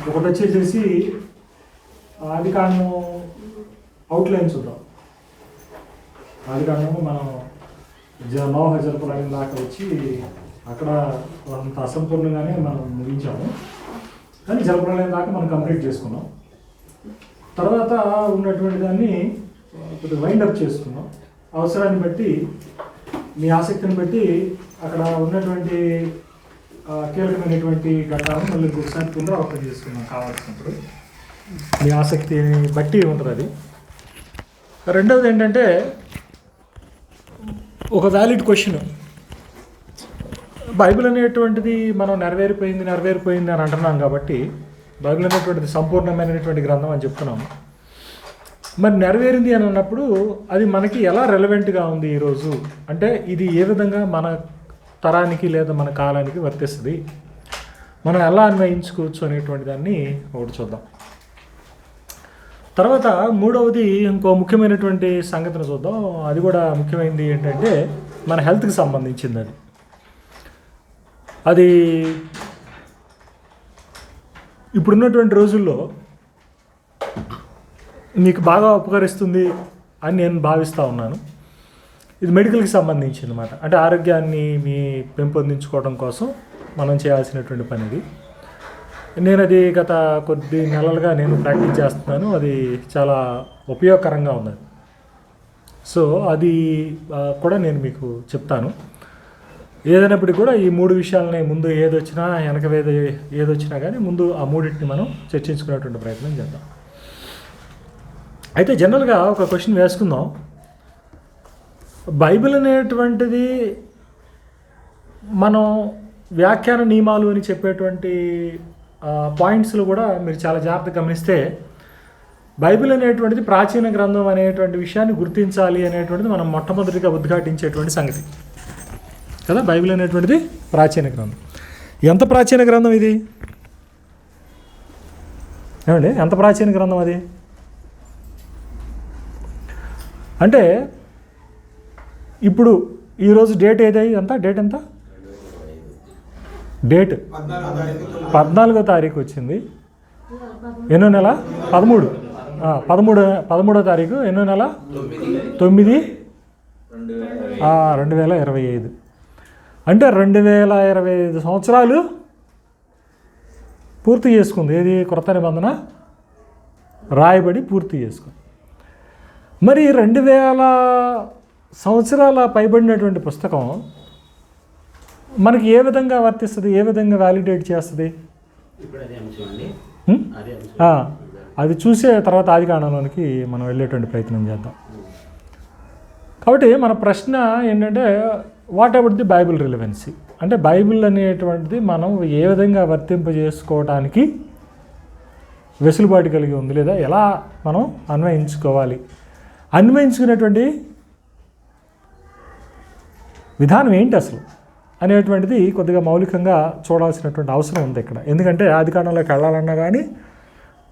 ఒకటి వచ్చేసేసి ఆది కాండం అవుట్లైన్ చూద్దాం. ఆది కాండము మనం నోహ జలప్రలయం దాకా వచ్చి అక్కడ అంత అసంపూర్ణంగానే మనం ముగించాము, కానీ జలప్రలయం దాకా మనం కంప్లీట్ చేసుకున్నాం. తర్వాత ఉన్నటువంటి దాన్ని కొద్దిగా వైండప్ చేసుకున్నాం. అవసరాన్ని బట్టి మీ ఆసక్తిని బట్టి అక్కడ ఉన్నటువంటి కీలకమైనటువంటి ఘట్టాలను మళ్ళీ ఒకసారి పునరావృతం చేసుకున్నాం కావాల్సినప్పుడు. మీ ఆసక్తిని బట్టి ఉంటుంది అది. రెండవది ఏంటంటే ఒక వ్యాలిడ్ క్వశ్చన్. బైబిల్ అనేటువంటిది మనం నెరవేరిపోయింది అని అంటున్నాం కాబట్టి బైబిల్ అనేటువంటిది సంపూర్ణమైనటువంటి గ్రంథం అని చెప్తున్నాము. మరి నెరవేరింది అని అన్నప్పుడు అది మనకి ఎలా రెలవెంట్గా ఉంది ఈరోజు, అంటే ఇది ఏ విధంగా మన తరానికి లేదా మన కాలానికి వర్తిస్తుంది, మనం ఎలా అన్వయించుకోవచ్చు అనేటువంటి దాన్ని ఒకటి చూద్దాం. తర్వాత మూడవది ఇంకో ముఖ్యమైనటువంటి సంగతిని చూద్దాం. అది కూడా ముఖ్యమైనది ఏంటంటే మన హెల్త్కి సంబంధించింది. అది ఇప్పుడున్నటువంటి రోజుల్లో మీకు బాగా ఉపకరిస్తుంది అని నేను భావిస్తూ ఉన్నాను. ఇది మెడికల్కి సంబంధించింది అన్నమాట. అంటే ఆరోగ్యాన్ని మీ పెంపొందించుకోవడం కోసం మనం చేయాల్సినటువంటి పని ఇది. నేను అది గత కొద్ది నెలలుగా నేను ప్రాక్టీస్ చేస్తున్నాను. అది చాలా ఉపయోగకరంగా ఉంది. సో అది కూడా నేను మీకు చెప్తాను. ఏదైనప్పటికీ కూడా ఈ మూడు విషయాలని ముందు ఏదొచ్చినా వెనక ఏదొచ్చినా కానీ ముందు ఆ మూడింటిని మనం చర్చించుకునేటువంటి ప్రయత్నం చేద్దాం. అయితే జనరల్గా ఒక క్వశ్చన్ వేసుకుందాం. బైబిల్ అనేటువంటిది మనం వ్యాఖ్యాన నియమాలు అని చెప్పేటువంటి పాయింట్స్లో కూడా మీరు చాలా జాగ్రత్తగా గమనిస్తే బైబిల్ అనేటువంటిది ప్రాచీన గ్రంథం అనేటువంటి విషయాన్ని గుర్తించాలి అనేటువంటిది మనం మొట్టమొదటిగా ఉద్ఘాటించేటువంటి సంగతి కదా. బైబిల్ అనేటువంటిది ప్రాచీన గ్రంథం. ఎంత ప్రాచీన గ్రంథం ఇది ఏమండి? ఎంత ప్రాచీన గ్రంథం అది అంటే ఇప్పుడు ఈరోజు డేట్ ఎంత? డేట్ 14వ తారీఖు వచ్చింది. ఎన్నో నెల? 13. 13వ తారీఖు ఎన్నో నెల? 9 2025. అంటే 2025 సంవత్సరాలు పూర్తి చేసుకుంది. ఏది? క్రొత్త నిబంధన రాయబడి పూర్తి చేసుకుంది. మరి 2000 సంవత్సరాల పైబడినటువంటి పుస్తకం మనకి ఏ విధంగా వర్తిస్తుంది, ఏ విధంగా వ్యాలిడేట్ చేస్తుంది? అది చూసే తర్వాత ఆది కాండంలోనికి మనం వెళ్ళేటువంటి ప్రయత్నం చేద్దాం. కాబట్టి మన ప్రశ్న ఏంటంటే what about the Bible relevancy, అంటే బైబిల్ అనేటువంటిది మనం ఏ విధంగా వర్తింపజేసుకోవడానికి వెసులుబాటు కలిగి ఉంది, లేదా ఎలా మనం అన్వయించుకోవాలి, అన్వయించుకునేటువంటి విధానం ఏంటి అసలు అనేటువంటిది కొద్దిగా మౌలికంగా చూడాల్సినటువంటి అవసరం ఉంది ఇక్కడ. ఎందుకంటే ఆది కాండంలోకి వెళ్ళాలన్నా కానీ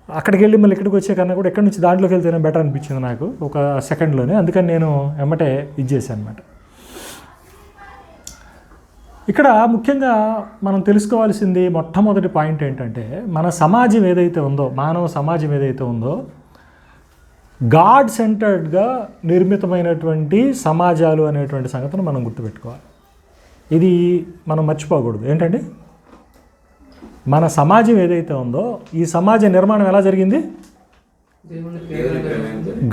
అక్కడికి వెళ్ళి మళ్ళీ ఇక్కడికి వచ్చే కన్నా కూడా ఎక్కడి నుంచి దాంట్లోకి వెళ్తేనే బెటర్ అనిపించింది నాకు ఒక సెకండ్లోనే. అందుకని నేను ఎమ్మటే ఇది చేశాను అనమాట. ఇక్కడ ముఖ్యంగా మనం తెలుసుకోవాల్సింది మొట్టమొదటి పాయింట్ ఏంటంటే మన సమాజం ఏదైతే ఉందో, మానవ సమాజం ఏదైతే ఉందో గాడ్ సెంటర్డ్గా నిర్మితమైనటువంటి సమాజాలు అనేటువంటి సంగతిని మనం గుర్తుపెట్టుకోవాలి. ఇది మనం మర్చిపోకూడదు. ఏంటండి? మన సమాజం ఏదైతే ఉందో ఈ సమాజ నిర్మాణం ఎలా జరిగింది?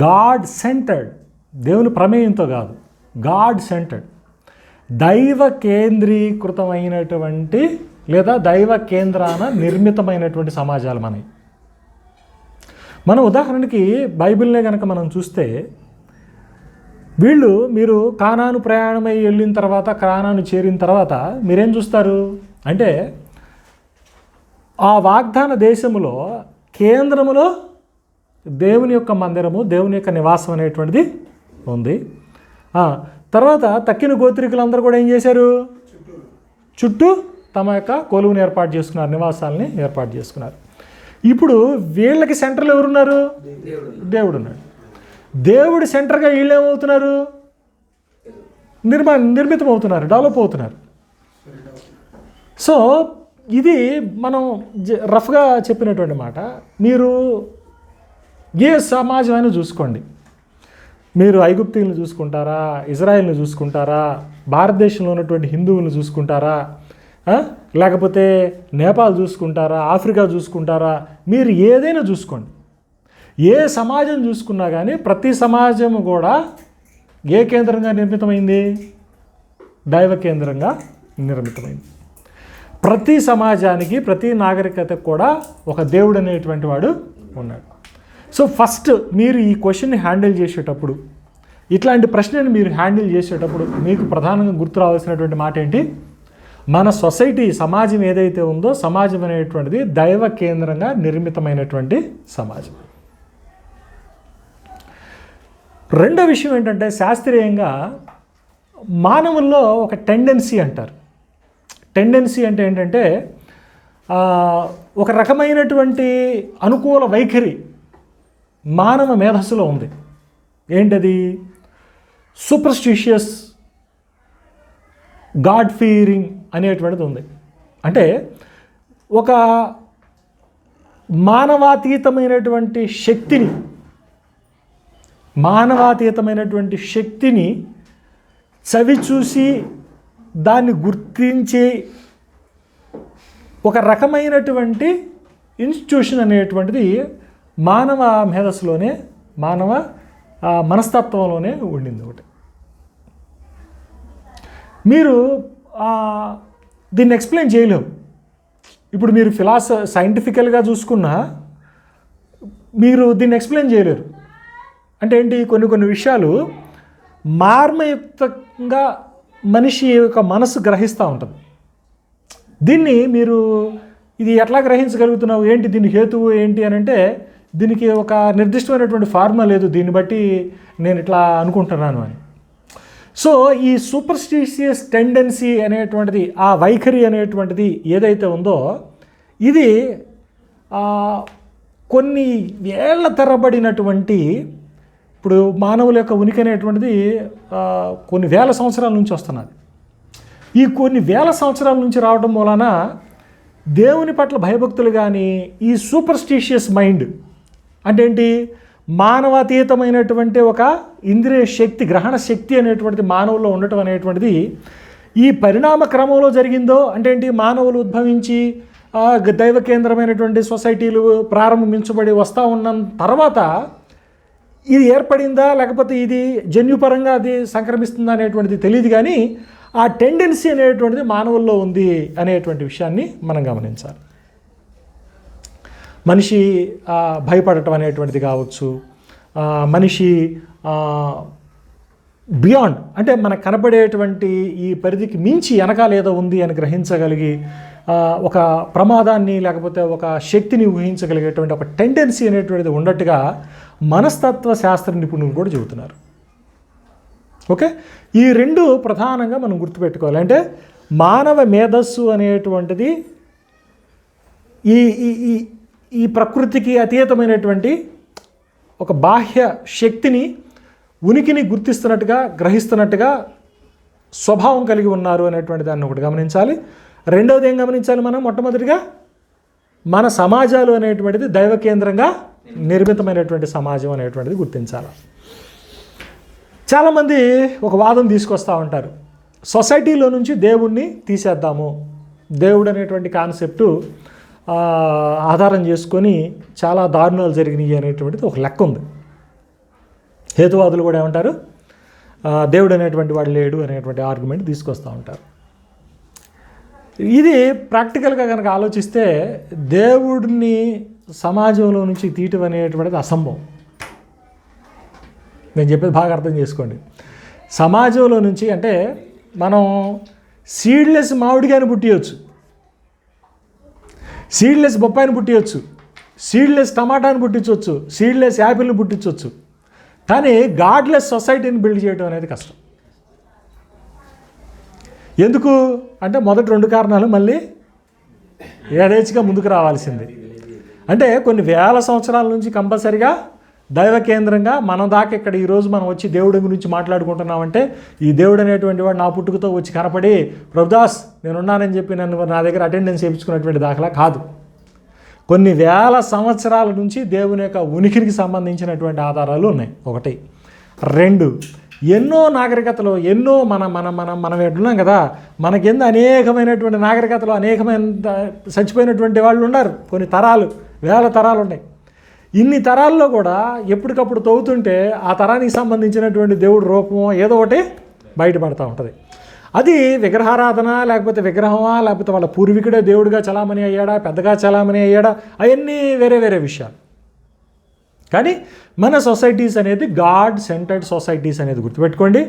గాడ్ సెంటర్డ్, దేవుని ప్రమేయంతో కాదు, గాడ్ సెంటర్డ్, దైవ కేంద్రీకృతమైనటువంటి లేదా దైవ కేంద్రాన నిర్మితమైనటువంటి సమాజాలు మనవి. మన ఉదాహరణకి బైబిల్నే కనుక మనం చూస్తే మీరు కానాను ప్రయాణమై వెళ్ళిన తర్వాత, కానాను చేరిన తర్వాత మీరేం చూస్తారు అంటే ఆ వాగ్దాన దేశములో కేంద్రములో దేవుని యొక్క మందిరము, దేవుని యొక్క నివాసం అనేటువంటిది ఉంది. తర్వాత తక్కిన గోత్రికులందరూ కూడా ఏం చేశారు? చుట్టూ తమ యొక్క కొలువుని ఏర్పాటు చేసుకున్నారు, నివాసాలని ఏర్పాటు చేసుకున్నారు. ఇప్పుడు వీళ్ళకి సెంటర్లో ఎవరున్నారు? దేవుడు ఉన్నాడు. దేవుడి సెంటర్గా వీళ్ళు ఏమవుతున్నారు? నిర్మితం అవుతున్నారు, డెవలప్ అవుతున్నారు. సో ఇది మనం రఫ్గా చెప్పినటువంటి మాట. మీరు ఏ సమాజం అయినా చూసుకోండి, మీరు ఐగుప్తీయులను చూసుకుంటారా, ఇజ్రాయెల్ని చూసుకుంటారా, భారతదేశంలో ఉన్నటువంటి హిందువులను చూసుకుంటారా, లేకపోతే నేపాల్ చూసుకుంటారా, ఆఫ్రికా చూసుకుంటారా, మీరు ఏదైనా చూసుకోండి. ఏ సమాజం చూసుకున్నా కానీ ప్రతి సమాజం కూడా ఏ కేంద్రంగా నిర్మితమైంది? దైవ కేంద్రంగా నిర్మితమైంది. ప్రతి సమాజానికి, ప్రతి నాగరికతకు కూడా ఒక దేవుడు అనేటువంటి వాడు ఉన్నాడు. సో ఫస్ట్ మీరు ఈ క్వశ్చన్ని హ్యాండిల్ చేసేటప్పుడు, ఇట్లాంటి ప్రశ్నని మీరు హ్యాండిల్ చేసేటప్పుడు మీకు ప్రధానంగా గుర్తు రావాల్సినటువంటి మాట ఏంటి? మన సొసైటీ, సమాజం ఏదైతే ఉందో, సమాజం అనేటువంటిది దైవ కేంద్రంగా నిర్మితమైనటువంటి సమాజం. రెండో విషయం ఏంటంటే, శాస్త్రీయంగా మానవుల్లో ఒక టెండెన్సీ అంటారు. టెండెన్సీ అంటే ఏంటంటే ఒక రకమైనటువంటి అనుకూల వైఖరి మానవ మేధస్సులో ఉంది. ఏంటది? సూపర్స్టిషియస్ గాడ్ ఫీరింగ్ అనేటువంటిది ఉంది. అంటే ఒక మానవాతీతమైనటువంటి శక్తిని చవి చూసి దాన్ని గుర్తించి ఒక రకమైనటువంటి ఇన్స్టిట్యూషన్ అనేటువంటిది మానవ మేధస్సులోనే, మానవ మనస్తత్వంలోనే ఉండింది ఒకటి. మీరు దీన్ని ఎక్స్ప్లెయిన్ చేయలేము. ఇప్పుడు మీరు సైంటిఫికల్గా చూసుకున్నా మీరు దీన్ని ఎక్స్ప్లెయిన్ చేయలేరు. అంటే ఏంటి? కొన్ని విషయాలు మార్మయుక్తంగా మనిషి యొక్క మనసు గ్రహిస్తూ ఉంటుంది. దీన్ని మీరు ఇది ఎట్లా గ్రహించగలుగుతున్నావు, ఏంటి దీని హేతువు ఏంటి అని అంటే, దీనికి ఒక నిర్దిష్టమైనటువంటి ఫార్ములా లేదు, దీన్ని బట్టి నేను ఇట్లా అనుకుంటున్నాను అని. సో ఈ సూపర్స్టిషియస్ టెండెన్సీ అనేటువంటిది, ఆ వైఖరి అనేటువంటిది ఏదైతే ఉందో, ఇది కొన్ని వేళ్ల తరబడినటువంటి, ఇప్పుడు మానవుల యొక్క ఉనికి అనేటువంటిది కొన్ని వేల సంవత్సరాల నుంచి వస్తున్నది. ఈ కొన్ని వేల సంవత్సరాల నుంచి రావడం మూలాన దేవుని పట్ల భయభక్తులు కానీ, ఈ సూపర్స్టిషియస్ మైండ్ అంటే ఏంటి? మానవాతీతమైనటువంటి ఒక ఇంద్రియ శక్తి, గ్రహణ శక్తి అనేటువంటిది మానవుల్లో ఉండటం అనేటువంటిది ఈ పరిణామ క్రమంలో జరిగిందో. అంటే ఏంటి? మానవులు ఉద్భవించి దైవ కేంద్రమైనటువంటి సొసైటీలు ప్రారంభించబడి వస్తూ ఉన్న తర్వాత ఇది ఏర్పడిందా, లేకపోతే ఇది జన్యుపరంగా అది సంక్రమిస్తుందా అనేటువంటిది తెలియదు. కానీ ఆ టెండెన్సీ అనేటువంటిది మానవుల్లో ఉంది అనేటువంటి విషయాన్ని మనం గమనించాలి. మనిషి భయపడటం అనేటువంటిది కావచ్చు, మనిషి బియాండ్ అంటే మనకు కనబడేటువంటి ఈ పరిధికి మించి వెనకాల ఏదో ఉంది అని గ్రహించగలిగి, ఒక ప్రమాదాన్ని లేకపోతే ఒక శక్తిని ఊహించగలిగేటువంటి ఒక టెండెన్సీ అనేటువంటిది ఉన్నట్టుగా మనస్తత్వ శాస్త్ర నిపుణులు కూడా చెబుతున్నారు. ఓకే, ఈ రెండు ప్రధానంగా మనం గుర్తుపెట్టుకోవాలి. అంటే మానవ మేధస్సు అనేటువంటిది ఈ ఈ ఈ ప్రకృతికి అతీతమైనటువంటి ఒక బాహ్య శక్తిని, ఉనికిని గుర్తిస్తున్నట్టుగా, గ్రహిస్తున్నట్టుగా స్వభావం కలిగి ఉన్నారు అనేటువంటి దాన్ని ఒకటి గమనించాలి. రెండవది ఏం గమనించాలి మనం? మొట్టమొదటిగా మన సమాజాలు అనేటువంటిది దైవ కేంద్రంగా నిర్మితమైనటువంటి సమాజం అనేటువంటిది గుర్తించాలి. చాలామంది ఒక వాదం తీసుకొస్తూ ఉంటారు, సొసైటీలో నుంచి దేవుణ్ణి తీసేద్దాము, దేవుడు అనేటువంటి కాన్సెప్టు ఆధారం చేసుకొని చాలా దారుణాలు జరిగినాయి అనేటువంటిది ఒక లెక్క ఉంది. హేతువాదులు కూడా ఏమంటారు? దేవుడు అనేటువంటి వాడు లేడు అనేటువంటి ఆర్గ్యుమెంట్ తీసుకొస్తూ ఉంటారు. ఇది ప్రాక్టికల్గా కనుక ఆలోచిస్తే దేవుడిని సమాజంలో నుంచి తీయటం అనేటువంటిది అసంభవం. నేను చెప్పేది బాగా అర్థం చేసుకోండి. సమాజంలో నుంచి అంటే మనం సీడ్లెస్ మామిడికాయని పుట్టియచ్చు, సీడ్లెస్ బొప్పాయిని పుట్టియచ్చు, సీడ్లెస్ టమాటాని పుట్టించవచ్చు, సీడ్లెస్ యాపిల్ని పుట్టించవచ్చు. కానీ గాడ్లెస్ సొసైటీని బిల్డ్ చేయడం అనేది కష్టం. ఎందుకు అంటే మొదటి రెండు కారణాలు మళ్ళీ ఏడేచ్గా ముందుకు రావాల్సింది. అంటే కొన్ని వేల సంవత్సరాల నుంచి కంపల్సరిగా దైవ కేంద్రంగా మన దాకా ఇక్కడ ఈరోజు మనం వచ్చి దేవుడి గురించి మాట్లాడుకుంటున్నామంటే ఈ దేవుడు అనేటువంటి వాడు నా పుట్టుకతో వచ్చి కనపడి ప్రభుదాస్ నేనున్నానని చెప్పి నన్ను నా దగ్గర అటెండెన్స్ చేయించుకున్నటువంటి దాఖలా కాదు. కొన్ని వేల సంవత్సరాల నుంచి దేవుని యొక్క ఉనికికి సంబంధించినటువంటి ఆధారాలు ఉన్నాయి. 1. 2, ఎన్నో నాగరికతలు, ఎన్నో మనం ఎట్లున్నాం కదా, మనకెందు అనేకమైనటువంటి నాగరికతలు, అనేకమైన చచ్చిపోయినటువంటి వాళ్ళు ఉన్నారు. కొన్ని తరాలు, వేల తరాలు ఉన్నాయి. ఇన్ని తరాల్లో కూడా ఎప్పటికప్పుడు తవ్వుతుంటే ఆ తరానికి సంబంధించినటువంటి దేవుడి రూపమో ఏదో ఒకటి బయటపడుతూ ఉంటుంది. అది విగ్రహారాధన, లేకపోతే విగ్రహమా, లేకపోతే వాళ్ళ పూర్వీకుడే దేవుడిగా చలామణి అయ్యాడా, పెద్దగా చలామణి అయ్యాడా, అవన్నీ వేరే వేరే విషయాలు. కానీ మన సొసైటీస్ అనేది గాడ్ సెంటర్డ్ సొసైటీస్ అనేది గుర్తుపెట్టుకోండి.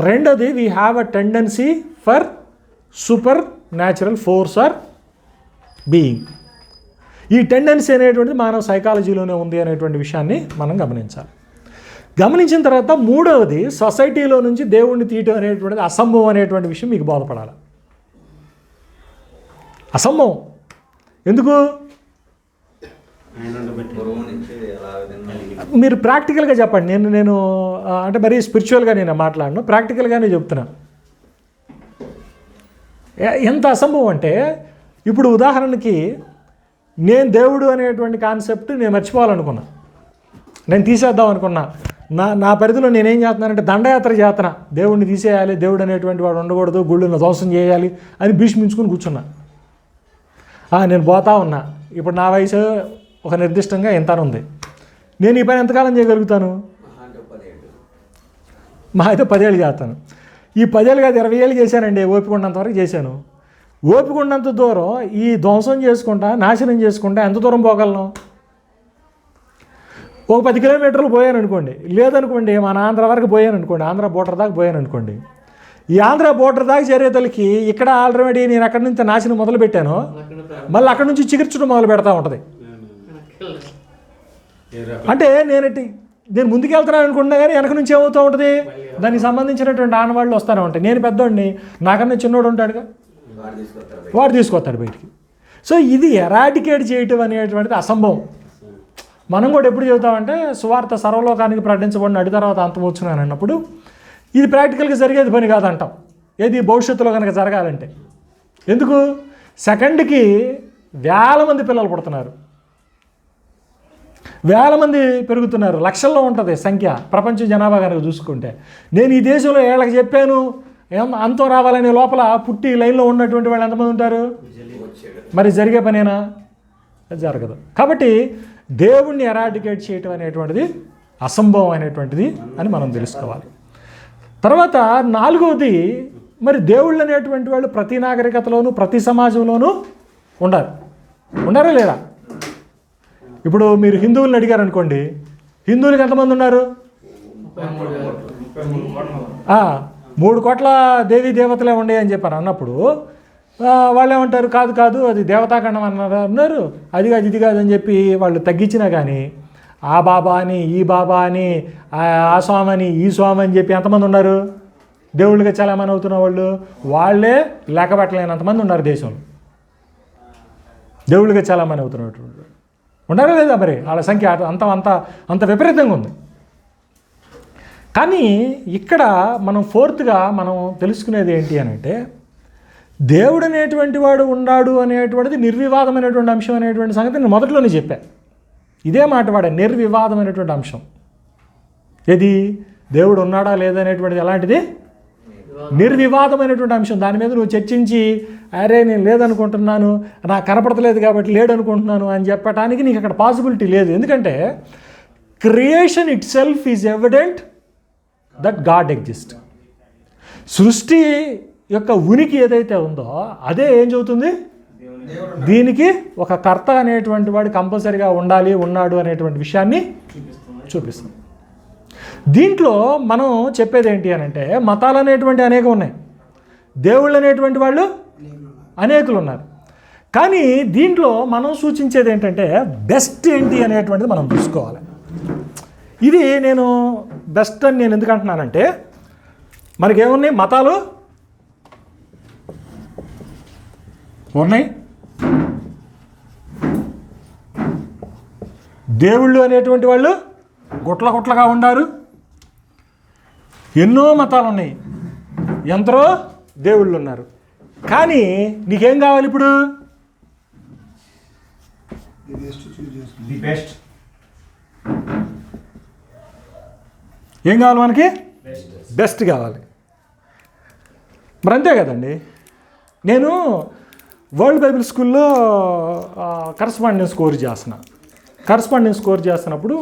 2ది, we have a tendency for supernatural force or being. ఈ టెండెన్సీ అనేటువంటిది మానవ సైకాలజీలోనే ఉంది అనేటువంటి విషయాన్ని మనం గమనించాలి. గమనించిన తర్వాత 3వది, సొసైటీలో నుంచి దేవుణ్ణి తీయటం అనేటువంటిది అసంభవం అనేటువంటి విషయం మీకు బోధపడాలి. అసంభవం ఎందుకు? మీరు ప్రాక్టికల్గా చెప్పండి. నేను అంటే మరీ స్పిరిచువల్గా నేను మాట్లాడను, ప్రాక్టికల్గానే చెప్తున్నా. ఎంత అసంభవం అంటే, ఇప్పుడు ఉదాహరణకి నేను దేవుడు అనేటువంటి కాన్సెప్ట్ నేను మర్చిపోవాలనుకున్నా, నేను తీసేద్దాం అనుకున్నా. నా పరిధిలో నేనేం చేస్తున్నానంటే దండయాత్ర చేస్తున్నా, దేవుడిని తీసేయాలి, దేవుడు అనేటువంటి వాడు ఉండకూడదు, గుళ్ళను ధ్వంసం చేయాలి అని భీష్మించుకుని కూర్చున్నా. నేను పోతా ఉన్నా. ఇప్పుడు నా వయసు ఒక నిర్దిష్టంగా ఎంత ఉంది. నేను ఈ పని ఎంతకాలం చేయగలుగుతాను? మా అయితే 10 ఏళ్ళు చేస్తాను. ఈ 10 ఏళ్ళు కాదు 20 ఏళ్ళు చేశానండి, ఓపిక ఉన్నంతవరకు చేశాను. ఓపిక ఉన్నంత దూరం ఈ ధ్వంసం చేసుకుంటా, నాశనం చేసుకుంటా ఎంత దూరం పోగలను? ఒక 10 కిలోమీటర్లు పోయాను అనుకోండి, లేదనుకోండి మన ఆంధ్ర వరకు పోయాను అనుకోండి, ఆంధ్ర బోర్డర్ దాకా పోయాను అనుకోండి. ఈ ఆంధ్ర బోర్డర్ దాకా చేరేతలకి ఇక్కడ ఆల్రెడీ నేను అక్కడి నుంచి నాశనం మొదలు పెట్టాను, మళ్ళీ అక్కడి నుంచి చికిత్సడం మొదలు పెడతా ఉంటుంది. అంటే నేను ముందుకు వెళ్తున్నాను అనుకుంటున్నా కానీ వెనక నుంచి ఏమవుతూ ఉంటుంది, దానికి సంబంధించినటువంటి ఆనవాళ్ళు వస్తూనే ఉంటాయి. నేను పెద్దోడిని, నాకన్నా చిన్నోడు ఉంటాడుగా, వాడు తీసుకొస్తాడు బయటికి. సో ఇది ఎరాడికేట్ చేయటం అనేటువంటిది అసంభవం. మనం కూడా ఎప్పుడు చెబుతామంటే సువార్త సర్వలోకానికి ప్రకటించబడిన అడి తర్వాత అంతమొచ్చున్నాను అన్నప్పుడు ఇది ప్రాక్టికల్గా జరిగేది పని కాదంటాం. ఏది భవిష్యత్తులో కనుక జరగాలంటే. ఎందుకు? సెకండ్కి వేల మంది పిల్లలు పుడుతున్నారు, వేల మంది పెరుగుతున్నారు, లక్షల్లో ఉంటుంది సంఖ్య ప్రపంచ జనాభా కనుక చూసుకుంటే. నేను ఈ దేశంలో ఏళ్ళకి చెప్పాను అంతం రావాలనే లోపల పుట్టి లైన్లో ఉన్నటువంటి వాళ్ళు ఎంతమంది ఉంటారు? మరి జరిగే పనేనా? జరగదు. కాబట్టి దేవుణ్ణి ఎరాడికేట్ చేయటం అనేటువంటిది అసంభవం అనేటువంటిది అని మనం తెలుసుకోవాలి. తర్వాత 4వది, మరి దేవుళ్ళు అనేటువంటి వాళ్ళు ప్రతి నాగరికతలోనూ ప్రతి సమాజంలోనూ ఉండారా లేదా? ఇప్పుడు మీరు హిందువులను అడిగారు అనుకోండి, హిందువులకు ఎంతమంది ఉన్నారు? 3 కోట్ల దేవీ దేవతలే ఉండే అని చెప్పారు. అన్నప్పుడు వాళ్ళు ఏమంటారు, కాదు అది దేవతాఖండం అన్నారు, అది కాదు ఇది కాదు అని చెప్పి వాళ్ళు తగ్గించినా కానీ ఆ బాబా అని ఈ బాబా అని ఆ స్వామి అని ఈ స్వామి అని చెప్పి ఎంతమంది ఉన్నారు? దేవుళ్ళుగా చాలామంది అవుతున్న వాళ్ళే లెక్కబట్టలేనంతమంది ఉన్నారు దేశంలో. దేవుళ్ళుగా చాలామంది అవుతున్నటువంటి ఉన్నారా లేదా? మరి వాళ్ళ సంఖ్య అంత విపరీతంగా ఉంది. కానీ ఇక్కడ మనం 4గా మనం తెలుసుకునేది ఏంటి అని అంటే, దేవుడు అనేటువంటి వాడు ఉన్నాడు అనేటువంటిది నిర్వివాదమైనటువంటి అంశం అనేటువంటి సంగతి నేను మొదట్లోనే చెప్పాను. ఇదే మాట వాడే, నిర్వివాదమైనటువంటి అంశం. ఏది? దేవుడు ఉన్నాడా లేదా అనేటువంటిది ఎలాంటిది? నిర్వివాదమైనటువంటి అంశం. దాని మీద నువ్వు చర్చించి అరే నేను లేదనుకుంటున్నాను, నాకు కనపడతలేదు కాబట్టి లేడనుకుంటున్నాను అని చెప్పటానికి నీకు అక్కడ పాసిబిలిటీ లేదు. ఎందుకంటే creation it self is evident that God exist. సృష్టి యొక్క ఉనికి ఏదైతే ఉందో అదే ఏం చెబుతుంది? దీనికి ఒక కర్త అనేటువంటి వాడు కంపల్సరీగా ఉన్నాడు అనేటువంటి విషయాన్ని చూపిస్తుంది. దీంట్లో మనం చెప్పేది ఏంటి అని అంటే, మతాలు అనేటువంటి అనేకం ఉన్నాయి, దేవుళ్ళు అనేటువంటి వాళ్ళు అనేకులు ఉన్నారు. కానీ దీంట్లో మనం సూచించేది ఏంటంటే బెస్ట్ ఏంటి అనేటువంటిది మనం చూసుకోవాలి. ఇది నేను బెస్ట్ అని నేను ఎందుకు అంటున్నానంటే, మనకేమున్నాయి? మతాలు ఉన్నాయి, దేవుళ్ళు అనేటువంటి వాళ్ళు గుట్ల గుట్లగా ఉండారు. ఎన్నో మతాలు ఉన్నాయి, ఎందరో దేవుళ్ళు ఉన్నారు. కానీ నీకేం కావాలి ఇప్పుడు? ఏం కావాలి మనకి? బెస్ట్ కావాలి. మరి అంతే కదండి. నేను వరల్డ్ బైబిల్ స్కూల్లో కరస్పాండెన్స్ కోర్స్ చేస్తున్నప్పుడు